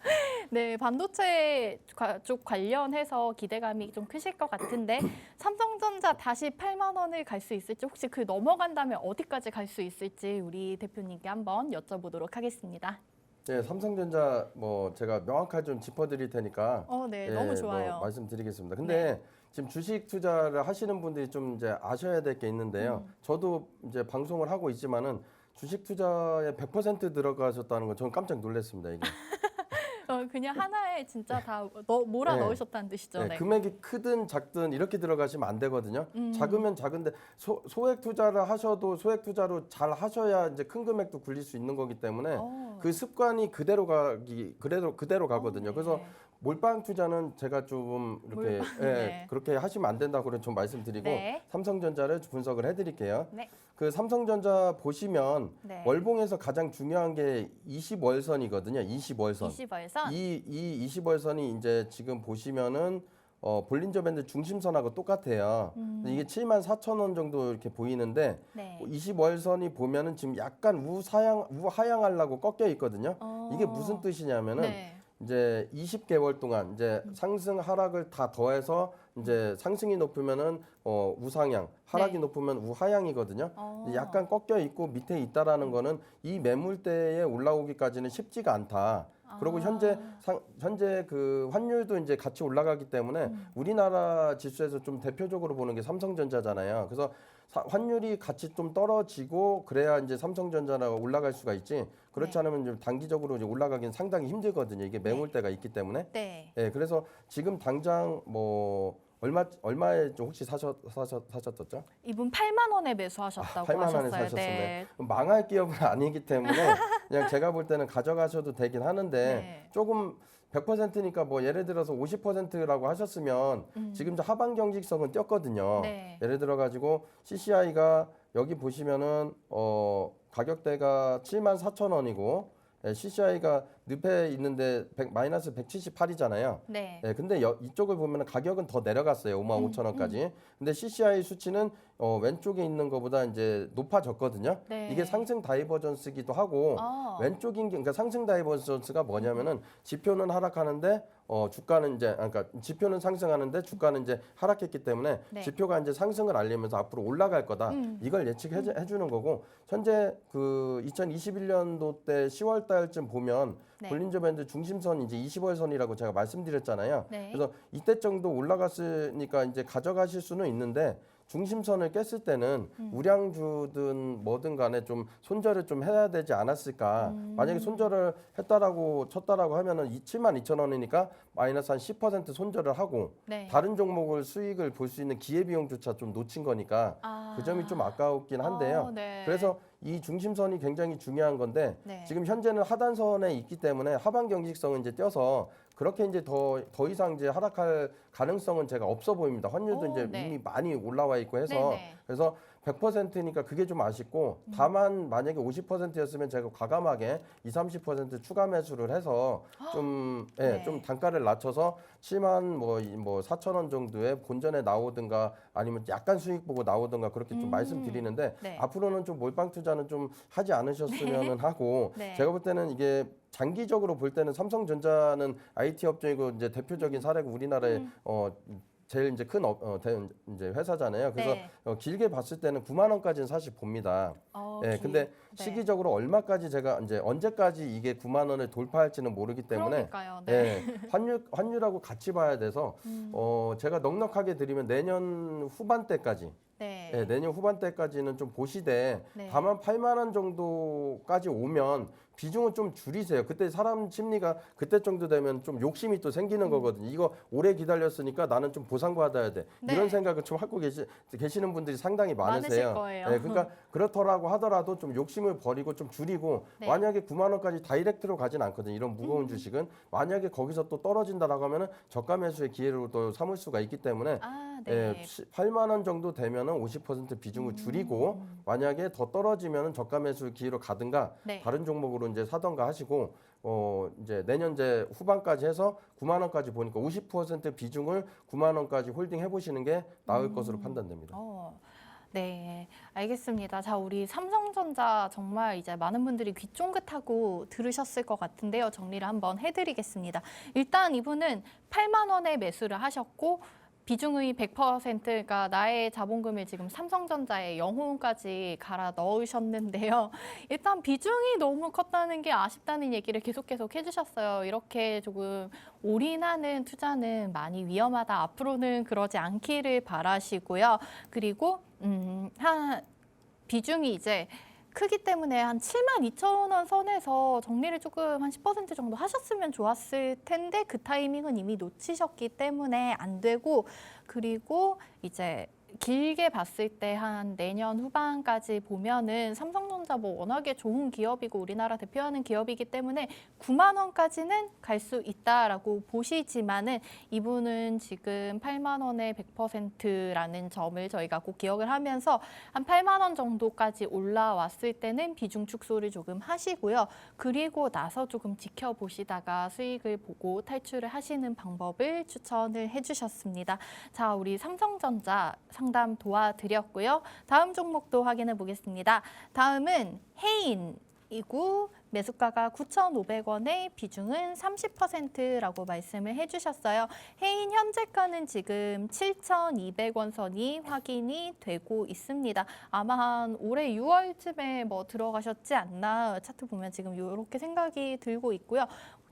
네, 반도체 쪽 관련해서 기대감이 좀 크실 것 같은데 삼성전자 다시 8만 원을 갈 수 있을지 혹시 그 넘어간다면 어디까지 갈 수 있을지 우리 대표님께 한번 여쭤보도록 하겠습니다. 네, 삼성전자 뭐 제가 명확하게 좀 짚어드릴 테니까 네, 예, 너무 좋아요. 뭐 말씀드리겠습니다. 근데 지금 주식 투자를 하시는 분들이 좀 이제 아셔야 될 게 있는데요. 저도 이제 방송을 하고 있지만은 주식 투자에 100% 들어가셨다는 건 저는 깜짝 놀랐습니다. 이게. 그냥 하나에 진짜 다 몰아 네. 넣으셨다는 뜻이죠. 네, 금액이 크든 작든 이렇게 들어가시면 안 되거든요. 작으면 작은데 소액 투자를 하셔도 소액 투자로 잘 하셔야 이제 큰 금액도 굴릴 수 있는 거기 때문에 그 습관이 그대로 가거든요. 그래서 몰빵 투자는 제가 좀 이렇게 네. 그렇게 하시면 안 된다고 좀 말씀드리고 네. 삼성전자를 분석을 해드릴게요. 네. 그 삼성전자 보시면 네. 월봉에서 가장 중요한 게 20월선이거든요. 20월선. 20월선. 이 20월선이 이제 지금 보시면은 볼린저 밴드 중심선하고 똑같아요. 근데 이게 74,000원 정도 이렇게 보이는데 네. 20월선이 보면은 지금 약간 우하향하려고 꺾여 있거든요. 이게 무슨 뜻이냐면은 네. 이제 20개월 동안 이제 상승 하락을 다 더해서 이제 상승이 높으면은 우상향, 하락이 네. 높으면 우하향이거든요. 약간 꺾여 있고 밑에 있다라는 거는 이 매물대에 올라오기까지는 쉽지가 않다. 그리고 현재 그 환율도 이제 같이 올라가기 때문에 우리나라 지수에서 좀 대표적으로 보는 게 삼성전자잖아요. 그래서 환율이 같이 좀 떨어지고 그래야 이제 삼성전자가 올라갈 수가 있지. 그렇지 네. 않으면 좀 단기적으로 이제 올라가긴 상당히 힘들거든요. 이게 매물대가 있기 때문에. 네. 예, 그래서 지금 당장 얼마에 좀 혹시 사셨었죠? 이분 8만 원에 매수하셨다고 8만 원에 하셨어요. 사셨었네. 네. 망할 기업은 아니기 때문에 그냥 제가 볼 때는 가져가셔도 되긴 하는데 네. 조금 100%니까 뭐 예를 들어서 50%라고 하셨으면 지금 저 하반 경직성은 띄었거든요. 네. 예를 들어 가지고 CCI가 여기 보시면은 가격대가 74,000원이고 CCI가 늪에 있는데 마이너스 178이잖아요. 네. 근데 이쪽을 보면 가격은 더 내려갔어요. 55,000원까지. 근데 CCI 수치는 왼쪽에 있는 것보다 이제 높아졌거든요. 네. 이게 상승 다이버전스기도 하고 그러니까 상승 다이버전스가 뭐냐면은 지표는 하락하는데 주가는 이제 그러니까 지표는 상승하는데 주가는 이제 하락했기 때문에 네. 지표가 이제 상승을 알리면서 앞으로 올라갈 거다. 이걸 예측해 주는 거고 현재 그 2021년도 때 10월 달쯤 보면 네. 볼린저 밴드 중심선 이제 20월선이라고 제가 말씀드렸잖아요. 네. 그래서 이때 정도 올라갔으니까 이제 가져가실 수는 있는데 중심선을 깼을 때는 우량주든 뭐든 간에 좀 손절을 좀 해야 되지 않았을까. 만약에 손절을 쳤다라고 하면은 72,000원이니까 마이너스 한 10% 손절을 하고 네. 다른 종목을 수익을 볼 수 있는 기회비용조차 좀 놓친 거니까 그 점이 좀 아까웠긴 한데요. 네. 그래서 이 중심선이 굉장히 중요한 건데 네. 지금 현재는 하단선에 있기 때문에 하반 경직성은 이제 띄어서 그렇게 이제 더 이상 이제 하락할 가능성은 제가 없어 보입니다. 환율도 이제 네. 이미 많이 올라와 있고 해서 네네. 그래서 100%니까 그게 좀 아쉽고 다만 만약에 50%였으면 제가 과감하게 30% 추가 매수를 해서 좀 네. 좀 단가를 낮춰서 7만 뭐 4천 원 정도의 본전에 나오든가 아니면 약간 수익 보고 나오든가 그렇게 좀 말씀드리는데 네. 앞으로는 좀 몰빵 투자는 좀 하지 않으셨으면 하고 네. 제가 볼 때는 이게 장기적으로 볼 때는 삼성전자는 IT 업종이고 이제 대표적인 사례고 우리나라의 제일 이제 큰 이제 회사잖아요. 그래서 네. 길게 봤을 때는 9만 원까지는 사실 봅니다. 근데 네. 시기적으로 얼마까지 제가 이제 언제까지 이게 9만 원을 돌파할지는 모르기 때문에 그러니까요. 네. 환율하고 같이 봐야 돼서 제가 넉넉하게 드리면 내년 후반대까지 네. 내년 후반대까지는 좀 보시되 네. 다만 8만 원 정도까지 오면 비중은 좀 줄이세요. 그때 사람 심리가 그때 정도 되면 좀 욕심이 또 생기는 거거든요. 이거 오래 기다렸으니까 나는 좀 보상받아야 돼. 네. 이런 생각을 좀 하고 계시는 분들이 상당히 많으실 많으세요. 거예요. 그러니까 그렇더라고 하더라도 좀 욕심을 버리고 좀 줄이고 네. 만약에 9만 원까지 다이렉트로 가진 않거든요. 이런 무거운 주식은 만약에 거기서 또 떨어진다라고 하면은 저가 매수의 기회로 또 삼을 수가 있기 때문에 네. 8만 원 정도 되면은 50% 비중을 줄이고 만약에 더 떨어지면은 저가 매수 기회로 가든가 네. 다른 종목으로 이제 사던가 하시고 이제 내년 이제 후반까지 해서 9만 원까지 보니까 50% 비중을 9만 원까지 홀딩 해보시는 게 나을 것으로 판단됩니다. 네, 알겠습니다. 자, 우리 삼성전자 정말 이제 많은 분들이 귀 쫑긋하고 들으셨을 것 같은데요. 정리를 한번 해드리겠습니다. 일단 이분은 8만 원에 매수를 하셨고 비중의 100%, 그러니까 나의 자본금을 지금 삼성전자에 영혼까지 갈아 넣으셨는데요. 일단 비중이 너무 컸다는 게 아쉽다는 얘기를 계속 해주셨어요. 이렇게 조금 올인하는 투자는 많이 위험하다. 앞으로는 그러지 않기를 바라시고요. 그리고 비중이 이제 크기 때문에 한 72,000원 선에서 정리를 조금 한 10% 정도 하셨으면 좋았을 텐데 그 타이밍은 이미 놓치셨기 때문에 안 되고 그리고 이제 길게 봤을 때 한 내년 후반까지 보면은 삼성전자 뭐 워낙에 좋은 기업이고 우리나라 대표하는 기업이기 때문에 9만 원까지는 갈 수 있다라고 보시지만은 이분은 지금 8만 원에 100%라는 점을 저희가 꼭 기억을 하면서 한 8만 원 정도까지 올라왔을 때는 비중 축소를 조금 하시고요. 그리고 나서 조금 지켜보시다가 수익을 보고 탈출을 하시는 방법을 추천을 해주셨습니다. 자, 우리 삼성전자 상담 도와드렸고요. 다음 종목도 확인해 보겠습니다. 다음은 해인이고 매수가가 9,500원에 비중은 30%라고 말씀을 해주셨어요. 해인 현재가는 지금 7,200원 선이 확인이 되고 있습니다. 아마 한 올해 6월쯤에 뭐 들어가셨지 않나 차트 보면 지금 이렇게 생각이 들고 있고요.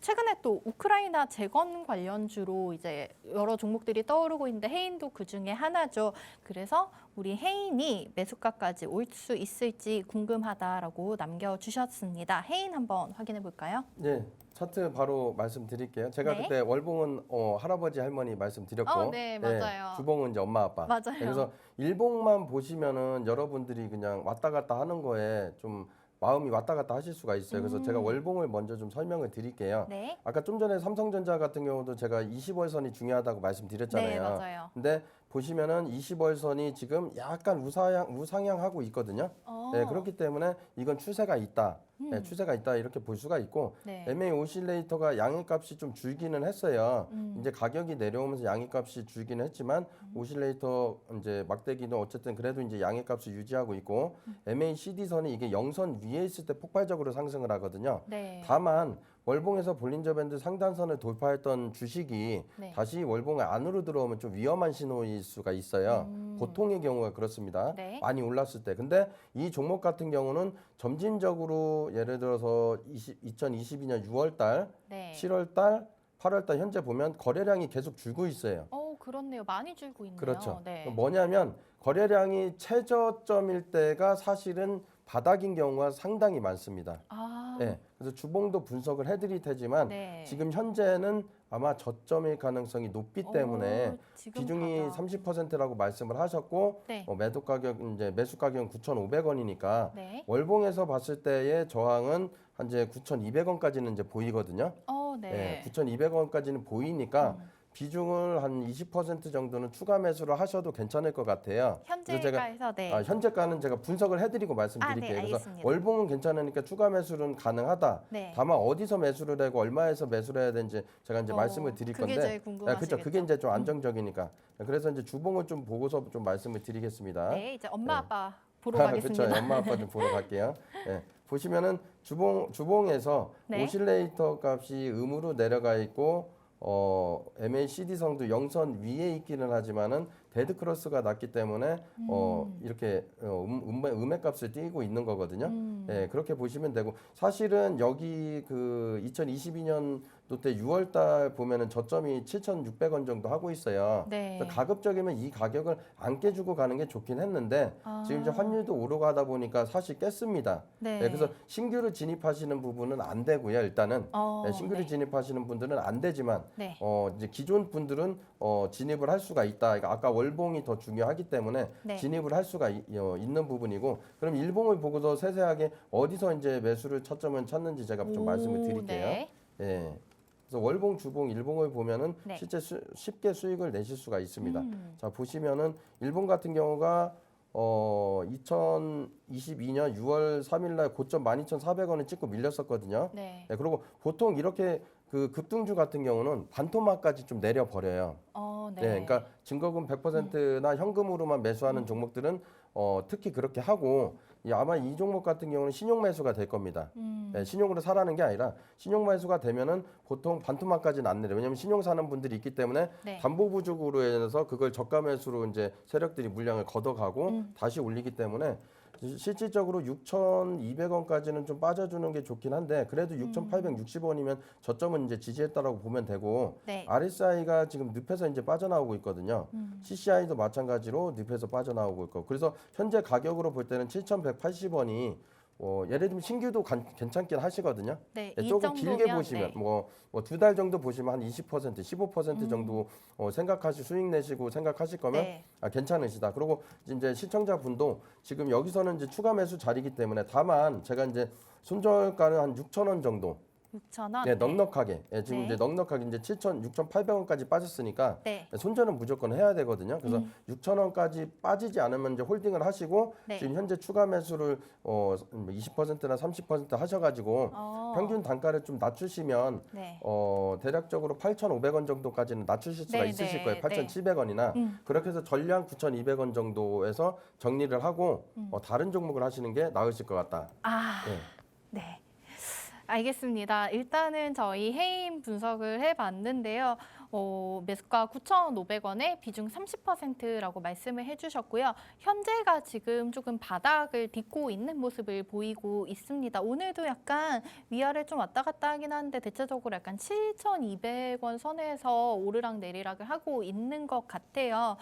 최근에 또 우크라이나 재건 관련주로 이제 여러 종목들이 떠오르고 있는데 해인도 그 중에 하나죠. 그래서 우리 해인이 매수가까지 올 수 있을지 궁금하다라고 남겨주셨습니다. 해인 한번 확인해 볼까요? 네, 차트 바로 말씀드릴게요. 제가 네. 그때 월봉은 할아버지 할머니 말씀드렸고, 네, 맞아요. 주봉은 이제 엄마 아빠. 맞아요. 그래서 일봉만 보시면은 여러분들이 그냥 왔다 갔다 하는 거에 좀 마음이 왔다 갔다 하실 수가 있어요. 그래서 제가 월봉을 먼저 좀 설명을 드릴게요. 네. 아까 좀 전에 삼성전자 같은 경우도 제가 20월선이 중요하다고 말씀드렸잖아요. 네, 맞아요. 근데 보시면은 20월선이 지금 약간 우상향하고 있거든요. 네, 그렇기 때문에 이건 추세가 있다. 네, 추세가 있다 이렇게 볼 수가 있고 네. MA 오실레이터가 양해값이 좀 줄기는 했어요. 이제 가격이 내려오면서 양해값이 줄기는 했지만 오실레이터 이제 막대기는 어쨌든 그래도 이제 양해값을 유지하고 있고 MACD선이 이게 영선 위에 있을 때 폭발적으로 상승을 하거든요. 네. 다만 월봉에서 볼린저 밴드 상단선을 돌파했던 주식이 네. 다시 월봉 안으로 들어오면 좀 위험한 신호일 수가 있어요. 보통의 경우가 그렇습니다. 네. 많이 올랐을 때. 근데 이 종목 같은 경우는 점진적으로 예를 들어서 2022년 6월 달, 네. 7월 달, 8월 달 현재 보면 거래량이 계속 줄고 있어요. 그렇네요. 많이 줄고 있네요. 그렇죠. 네. 뭐냐면 거래량이 최저점일 때가 사실은 바닥인 경우가 상당히 많습니다. 네, 그래서 주봉도 분석을 해드릴 테지만 네. 지금 현재는 아마 저점일 가능성이 높기 때문에 지금 비중이 바닥. 30%라고 말씀을 하셨고 네. 매도 가격 이제 매수 가격은 9,500원이니까 네. 월봉에서 봤을 때의 저항은 현재 9,200원까지는 이제 보이거든요. 네. 9,200원까지는 보이니까 비중을 한 20% 정도는 추가 매수를 하셔도 괜찮을 것 같아요. 그래서 제가 현재가에서 네. 현재가는 제가 분석을 해드리고 말씀드릴게요. 네, 그래서 알겠습니다. 월봉은 괜찮으니까 추가 매수는 가능하다. 네. 다만 어디서 매수를 하고 얼마에서 매수를 해야 되는지 제가 이제 말씀을 드릴 그게 건데, 제일 궁금하시겠죠? 그렇죠. 그게 이제 좀 안정적이니까. 그래서 이제 주봉을 좀 보고서 좀 말씀을 드리겠습니다. 네, 이제 엄마 네. 아빠 보러 그렇죠. 가겠습니다. 엄마 아빠 좀 보러 갈게요. 네. 보시면은 주봉에서 네. 오실레이터 값이 음으로 내려가 있고 MACD성도 영선 위에 있기는 하지만은 데드 크로스가 났기 때문에 이렇게 음의 값을 띄고 있는 거거든요. 네, 그렇게 보시면 되고 사실은 여기 그 2022년도 때 6월 달 보면은 저점이 7,600원 정도 하고 있어요. 네. 그래서 가급적이면 이 가격을 안 깨주고 가는 게 좋긴 했는데 지금 이제 환율도 오르가다 보니까 사실 깼습니다. 네. 네, 그래서 신규로 진입하시는 부분은 안 되고요. 일단은 네, 신규로 네. 진입하시는 분들은 안 되지만 네. 이제 기존 분들은 진입을 할 수가 있다. 그러니까 아까 월봉이 더 중요하기 때문에 네. 진입을 할 수가 있는 부분이고 그럼 일봉을 보고서 세세하게 어디서 이제 매수를 초점을 찾는지 제가 좀 말씀을 드릴게요. 네. 예. 그래서 월봉, 주봉, 일봉을 보면은 네. 실제 쉽게 수익을 내실 수가 있습니다. 자 보시면은 일본 같은 경우가 2022년 6월 3일날 고점 12,400원을 찍고 밀렸었거든요. 네. 네, 그리고 보통 이렇게 그 급등주 같은 경우는 반토막까지 좀 내려버려요. 네. 네, 그러니까 증거금 100%나 현금으로만 매수하는 종목들은 특히 그렇게 하고 아마 이 종목 같은 경우는 신용 매수가 될 겁니다. 네, 신용으로 사라는 게 아니라 신용 매수가 되면은 보통 반토막까지는 안 내려. 왜냐면 신용 사는 분들이 있기 때문에 네. 담보 부족으로 인해서 그걸 저가 매수로 이제 세력들이 물량을 걷어가고 다시 올리기 때문에 실질적으로 6,200원까지는 좀 빠져주는 게 좋긴 한데 그래도 6,860원이면 저점은 이제 지지했다라고 보면 되고 네. RSI가 지금 늪에서 이제 빠져나오고 있거든요. CCI도 마찬가지로 늪에서 빠져나오고 있고 그래서 현재 가격으로 볼 때는 7,180원이 예를 들면 신규도 괜찮긴 하시거든요. 네. 네, 이 조금 길게 정도면, 보시면 네. 뭐 두 달 정도 보시면 한 20%, 15% 정도 생각하시 수익 내시고 생각하실 거면 네. 괜찮으시다. 그리고 이제 시청자분도 지금 여기서는 이제 추가 매수 자리이기 때문에 다만 제가 이제 손절가는 한 6,000원 정도 6,000원. 네, 넉넉하게. 지금 네. 이제 넉넉하게 이제 6,800원까지 빠졌으니까 네. 손절은 무조건 해야 되거든요. 그래서 6,000원까지 빠지지 않으면 이제 홀딩을 하시고 네. 지금 현재 추가 매수를 20%나 30% 하셔가지고 평균 단가를 좀 낮추시면 네. 대략적으로 8,500원 정도까지는 낮추실 수가 네, 있으실 네, 거예요. 네. 8,700원이나 그렇게 해서 전량 9,200원 정도에서 정리를 하고 다른 종목을 하시는 게 나으실 것 같다. 네. 네. 알겠습니다. 일단은 저희 해임 분석을 해봤는데요. 매수가 9,500원에 비중 30%라고 말씀을 해주셨고요. 현재가 지금 조금 바닥을 딛고 있는 모습을 보이고 있습니다. 오늘도 약간 위아래 좀 왔다 갔다 하긴 하는데 대체적으로 약간 7,200원 선에서 오르락 내리락을 하고 있는 것 같아요.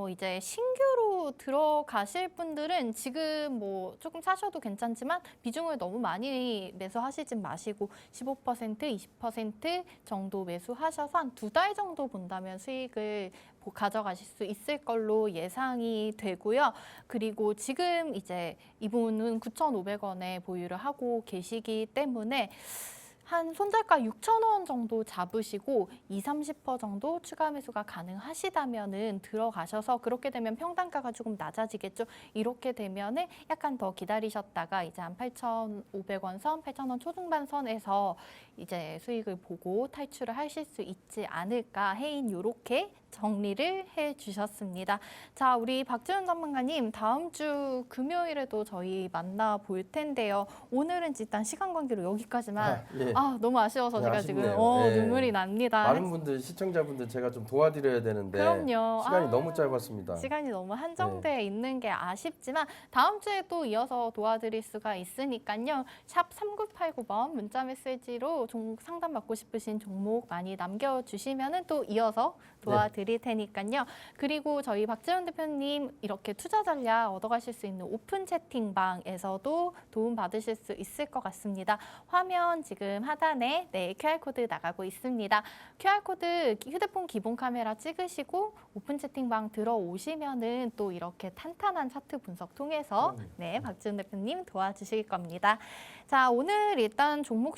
이제 신규로 들어가실 분들은 지금 뭐 조금 사셔도 괜찮지만 비중을 너무 많이 매수하시진 마시고 15%, 20% 정도 매수하셔서 한 2달 정도 본다면 수익을 가져가실 수 있을 걸로 예상이 되고요. 그리고 지금 이제 이분은 9,500원에 보유를 하고 계시기 때문에 한 손절가 6,000원 정도 잡으시고 20-30% 정도 추가 매수가 가능하시다면은 들어가셔서 그렇게 되면 평단가가 조금 낮아지겠죠. 이렇게 되면은 약간 더 기다리셨다가 이제 한 8,500원 선, 8,000원 초중반 선에서 이제 수익을 보고 탈출을 하실 수 있지 않을까 해인 요렇게 정리를 해주셨습니다. 자, 우리 박지훈 전문가님 다음 주 금요일에도 저희 만나볼 텐데요. 오늘은 일단 시간 관계로 여기까지만 예. 너무 아쉬워서 네, 제가 아쉽네요. 지금 예. 눈물이 납니다. 많은 분들 시청자분들 제가 좀 도와드려야 되는데 그럼요. 시간이 너무 짧았습니다. 시간이 너무 한정돼 있는 게 아쉽지만 다음 주에 또 이어서 도와드릴 수가 있으니까요. 샵 3989번 문자 메시지로 상담 받고 싶으신 종목 많이 남겨주시면 또 이어서 도와드릴 테니까요. 그리고 저희 박지훈 대표님 이렇게 투자 전략 얻어가실 수 있는 오픈 채팅방에서도 도움 받으실 수 있을 것 같습니다. 화면 지금 하단에 QR코드 나가고 있습니다. QR코드 휴대폰 기본 카메라 찍으시고 오픈 채팅방 들어오시면은 또 이렇게 탄탄한 차트 분석 통해서 박지훈 대표님 도와주실 겁니다. 자, 오늘 일단 종목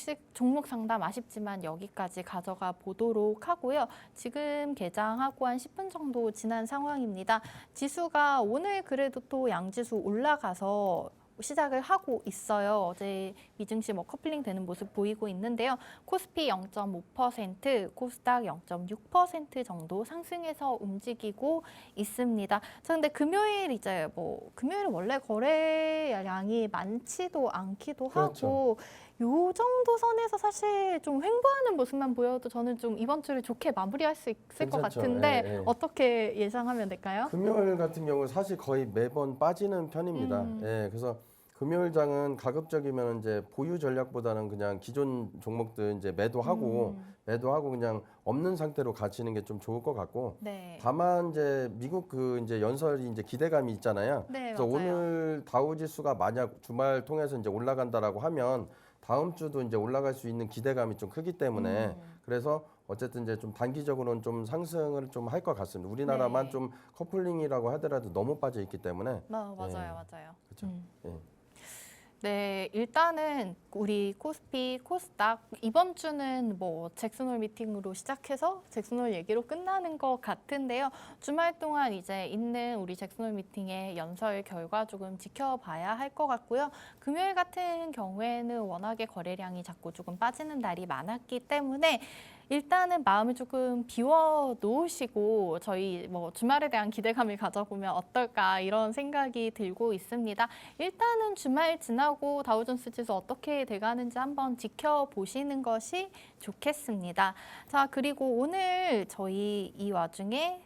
상담 아쉽지만 여기까지 가져가 보도록 하고요. 지금 개장하고 한 10분 정도 지난 상황입니다. 지수가 오늘 그래도 또 양지수 올라가서 시작을 하고 있어요. 어제 미증시 커플링 되는 모습 보이고 있는데요. 코스피 0.5%, 코스닥 0.6% 정도 상승해서 움직이고 있습니다. 자, 근데 금요일 이제 금요일 원래 거래량이 많지도 않기도 하고 요 정도 선에서 사실 좀 횡보하는 모습만 보여도 저는 좀 이번 주를 좋게 마무리할 수 있을 것 같은데 어떻게 예상하면 될까요? 금요일 같은 경우 사실 거의 매번 빠지는 편입니다. 그래서 금요일장은 가급적이면 이제 보유 전략보다는 그냥 기존 종목들 이제 매도하고 그냥 없는 상태로 가시는 게 좀 좋을 것 같고. 다만 이제 미국 이제 연설이 이제 기대감이 있잖아요. 그래서 맞아요. 오늘 다우지수가 만약 주말 통해서 이제 올라간다라고 하면 다음 주도 이제 올라갈 수 있는 기대감이 좀 크기 때문에 그래서 어쨌든 이제 좀 단기적으로는 좀 상승을 좀 할 것 같습니다. 우리나라만 좀 커플링이라고 하더라도 너무 빠져 있기 때문에. 맞아요. 그렇죠. 네, 일단은 우리 코스피, 코스닥 이번 주는 잭슨홀 미팅으로 시작해서 잭슨홀 얘기로 끝나는 것 같은데요. 주말 동안 이제 있는 우리 잭슨홀 미팅의 연설 결과 조금 지켜봐야 할 것 같고요. 금요일 같은 경우에는 워낙에 거래량이 자꾸 조금 빠지는 날이 많았기 때문에 일단은 마음을 조금 비워 놓으시고 저희 주말에 대한 기대감을 가져보면 어떨까 이런 생각이 들고 있습니다. 일단은 주말 지나고 다우존스 지수 어떻게 돼가는지 한번 지켜보시는 것이 좋겠습니다. 자, 그리고 오늘 저희 이 와중에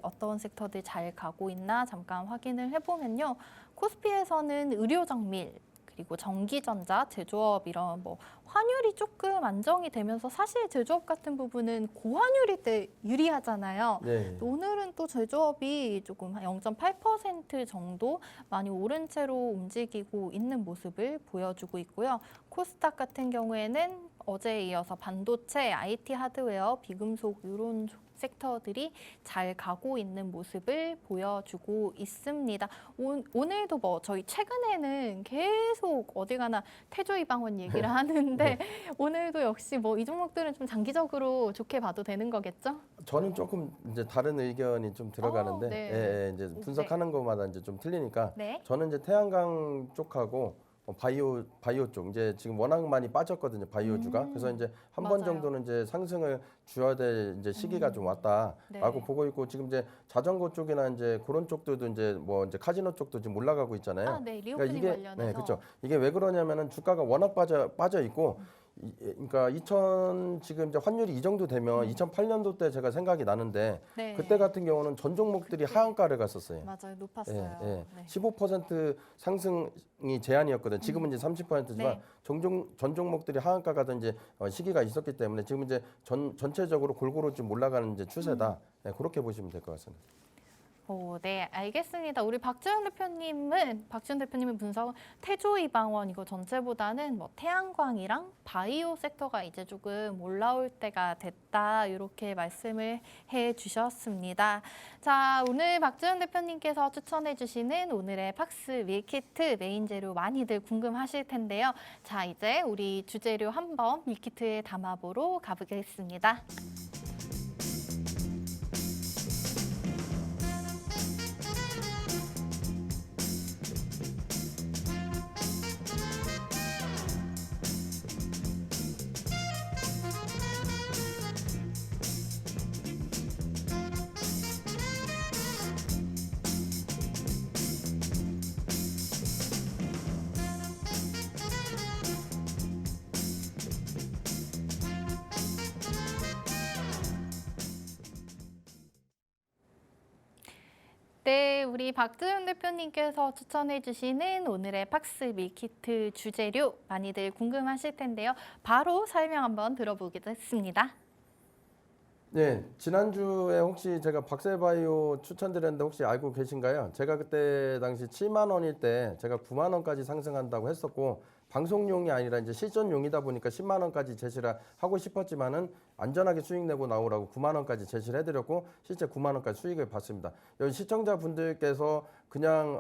어떤 섹터들 잘 가고 있나 잠깐 확인을 해보면요. 코스피에서는 의료정밀, 그리고 전기전자, 제조업 이런 환율이 조금 안정이 되면서 사실 제조업 같은 부분은 고환율일 때 유리하잖아요. 오늘은 또 제조업이 조금 한 0.8% 정도 많이 오른 채로 움직이고 있는 모습을 보여주고 있고요. 코스닥 같은 경우에는 어제에 이어서 반도체, IT 하드웨어, 비금속 이런 섹터들이 잘 가고 있는 모습을 보여주고 있습니다. 오늘도 저희 최근에는 계속 어디 가나 태조이방원 얘기를 하는데 오늘도 역시 이 종목들은 좀 장기적으로 좋게 봐도 되는 거겠죠? 저는 조금 이제 다른 의견이 좀 들어가는데 이제 분석하는 것마다 이제 좀 틀리니까 저는 이제 태양광 쪽하고 바이오 쪽 이제 지금 워낙 많이 빠졌거든요, 바이오주가. 그래서 이제 한 번 정도는 이제 상승을 주어야 될 이제 시기가 좀 왔다라고 보고 있고, 지금 이제 자전거 쪽이나 이제 그런 쪽들도 이제 이제 카지노 쪽도 지금 올라가고 있잖아요. 리오프닝 관련해서. 그렇죠. 이게 왜 그러냐면은 주가가 워낙 빠져 있고 그러니까 2000 지금 이제 환율이 이 정도 되면 2008년도 때 제가 생각이 나는데 네. 그때 같은 경우는 전 종목들이 하한가를 갔었어요. 맞아요. 높았어요. 예, 예. 네. 15% 상승이 제한이었거든요. 지금은 이제 30%지만 네. 전 종목들이 하한가 가던 이제 시기가 있었기 때문에 지금 이제 전체적으로 골고루 좀 올라가는 이제 추세다. 예, 그렇게 보시면 될 것 같습니다. 네, 알겠습니다. 우리 박지훈 대표님의 분석은 태조 이방원 이거 전체보다는 뭐 태양광이랑 바이오 섹터가 이제 조금 올라올 때가 됐다 이렇게 말씀을 해주셨습니다. 자, 오늘 박지훈 대표님께서 추천해주시는 오늘의 팍스 밀키트 메인 재료 많이들 궁금하실 텐데요. 자, 이제 우리 주재료 한번 밀키트에 담아보러 가보겠습니다. 네, 우리 박지훈 대표님께서 추천해 주시는 오늘의 팍스 밀키트 주재료 많이들 궁금하실 텐데요. 바로 설명 한번 들어보겠습니다. 네, 지난주에 혹시 제가 박세바이오 추천드렸는데 혹시 알고 계신가요? 제가 그때 당시 7만 원일 때 제가 9만 원까지 상승한다고 했었고 방송용이 아니라 이제 실전용이다 보니까 10만 원까지 제시를 하고 싶었지만은 안전하게 수익 내고 나오라고 9만 원까지 제시를 해드렸고 실제 9만 원까지 수익을 봤습니다. 여기 시청자분들께서 그냥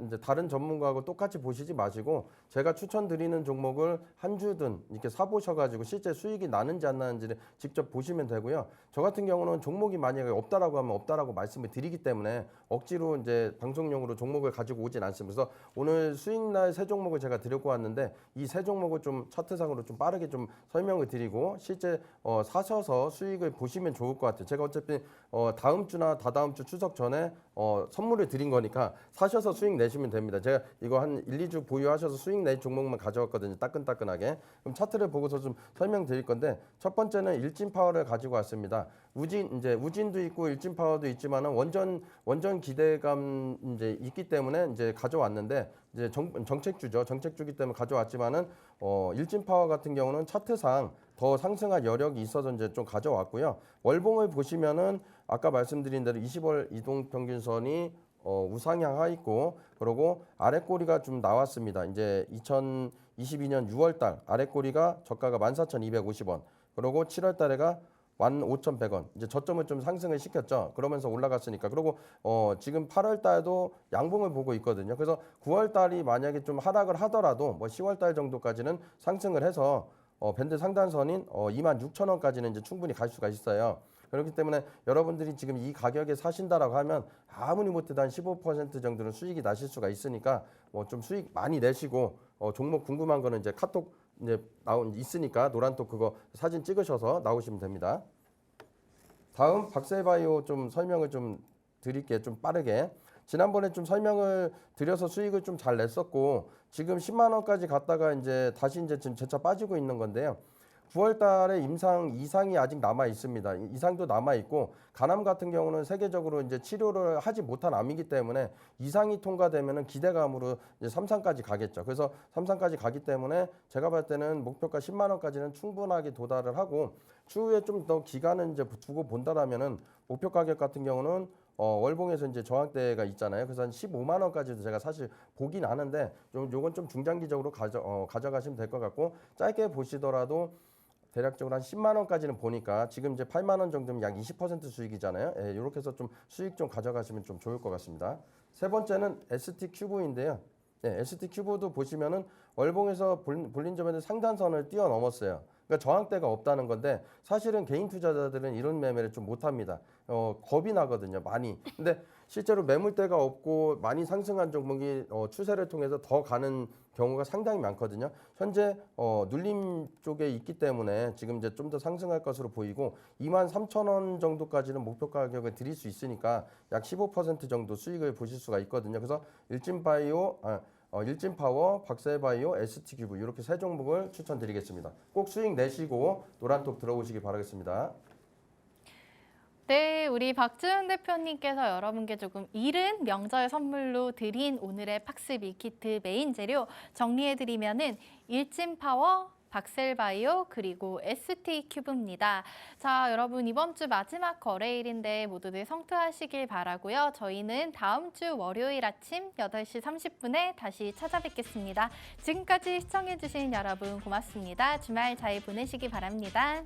이제 다른 전문가하고 똑같이 보시지 마시고 제가 추천드리는 종목을 한 주든 이렇게 사보셔가지고 실제 수익이 나는지 안 나는지를 직접 보시면 되고요. 저 같은 경우는 종목이 만약에 없다라고 하면 없다라고 말씀을 드리기 때문에 억지로 이제 방송용으로 종목을 가지고 오진 않습니다. 그래서 오늘 수익날 세 종목을 제가 드리고 왔는데 이 세 종목을 좀 차트상으로 좀 빠르게 좀 설명을 드리고 실제 사셔서 수익을 보시면 좋을 것 같아요. 제가 어차피 다음 주나 다다음 주 추석 전에 선물을 드린 거니까 사셔서 수익 내시면 됩니다. 제가 이거 한 1, 2주 보유하셔서 수익 낼 종목만 가져왔거든요. 따끈따끈하게. 그럼 차트를 보고서 좀 설명드릴 건데 첫 번째는 일진 파워를 가지고 왔습니다. 우진도 있고 일진 파워도 있지만은 원전 기대감 이제 있기 때문에 이제 가져왔는데 이제 정책주죠. 정책주기 때문에 가져왔지만은 일진 파워 같은 경우는 차트상 더 상승할 여력이 있어서 이제 좀 가져왔고요. 월봉을 보시면은 아까 말씀드린 대로 20월 이동 평균선이 우상향 하 있고 그리고 아래 꼬리가 좀 나왔습니다. 이제 2022년 6월 달 아래 꼬리가 저가가 14,250원. 그리고 7월 달에가 15,100원. 이제 저점을 좀 상승을 시켰죠. 그러면서 올라갔으니까. 그리고 지금 8월 달도 양봉을 보고 있거든요. 그래서 9월 달이 만약에 좀 하락을 하더라도 뭐 10월 달 정도까지는 상승을 해서 밴드 상단선인 26,000원까지는 이제 충분히 갈 수가 있어요. 그렇기 때문에 여러분들이 지금 이 가격에 사신다라고 하면 아무리 못해도 한 15% 정도는 수익이 나실 수가 있으니까 뭐 좀 수익 많이 내시고 종목 궁금한 거는 이제 카톡 이제 있으니까 노란톡 그거 사진 찍으셔서 나오시면 됩니다. 다음 박세바이오 좀 설명을 좀 드릴게요. 좀 빠르게. 지난번에 좀 설명을 드려서 수익을 좀 잘 냈었고 지금 10만 원까지 갔다가 이제 다시 이제 지금 재차 빠지고 있는 건데요. 9월 달에 이상이 아직 남아 있습니다. 이상도 남아 있고 간암 같은 경우는 세계적으로 이제 치료를 하지 못한 암이기 때문에 이상이 통과되면은 기대감으로 이제 3상까지 가겠죠. 그래서 3상까지 가기 때문에 제가 봤을 때는 목표가 10만 원까지는 충분하게 도달을 하고 추후에 좀 더 기간을 이제 두고 본다라면은 목표 가격 같은 경우는 월봉에서 이제 저항대가 있잖아요. 그래서 한 15만 원까지도 제가 사실 보긴 하는데 요건 좀 중장기적으로 가져가시면 될 것 같고 짧게 보시더라도 대략적으로 한 10만 원까지는 보니까 지금 이제 8만 원 정도면 약 20% 수익이잖아요. 예, 이렇게 해서 좀 수익 좀 가져가시면 좀 좋을 것 같습니다. 세 번째는 ST 큐브인데요. 네, ST 큐브도 보시면은 월봉에서 볼린저밴드 상단선을 뛰어넘었어요. 그러니까 저항대가 없다는 건데 사실은 개인 투자자들은 이런 매매를 좀 못합니다. 겁이 나거든요, 많이. 근데 실제로 매물대가 없고 많이 상승한 종목이 추세를 통해서 더 가는 경우가 상당히 많거든요. 현재 눌림 쪽에 있기 때문에 지금 이제 좀 더 상승할 것으로 보이고 23,000원 정도까지는 목표 가격을 드릴 수 있으니까 약 15% 정도 수익을 보실 수가 있거든요. 그래서 일진파워, 박셀바이오, ST큐브 이렇게 세 종목을 추천드리겠습니다. 꼭 수익 내시고 노란톡 들어오시기 바라겠습니다. 네, 우리 박지훈 대표님께서 여러분께 조금 이른 명절 선물로 드린 오늘의 팍스 밀키트 메인 재료 정리해드리면은 일진파워, 박셀바이오 그리고 ST큐브입니다. 자, 여러분 이번 주 마지막 거래일인데 모두들 성투하시길 바라고요. 저희는 다음 주 월요일 아침 8시 30분에 다시 찾아뵙겠습니다. 지금까지 시청해주신 여러분 고맙습니다. 주말 잘 보내시기 바랍니다.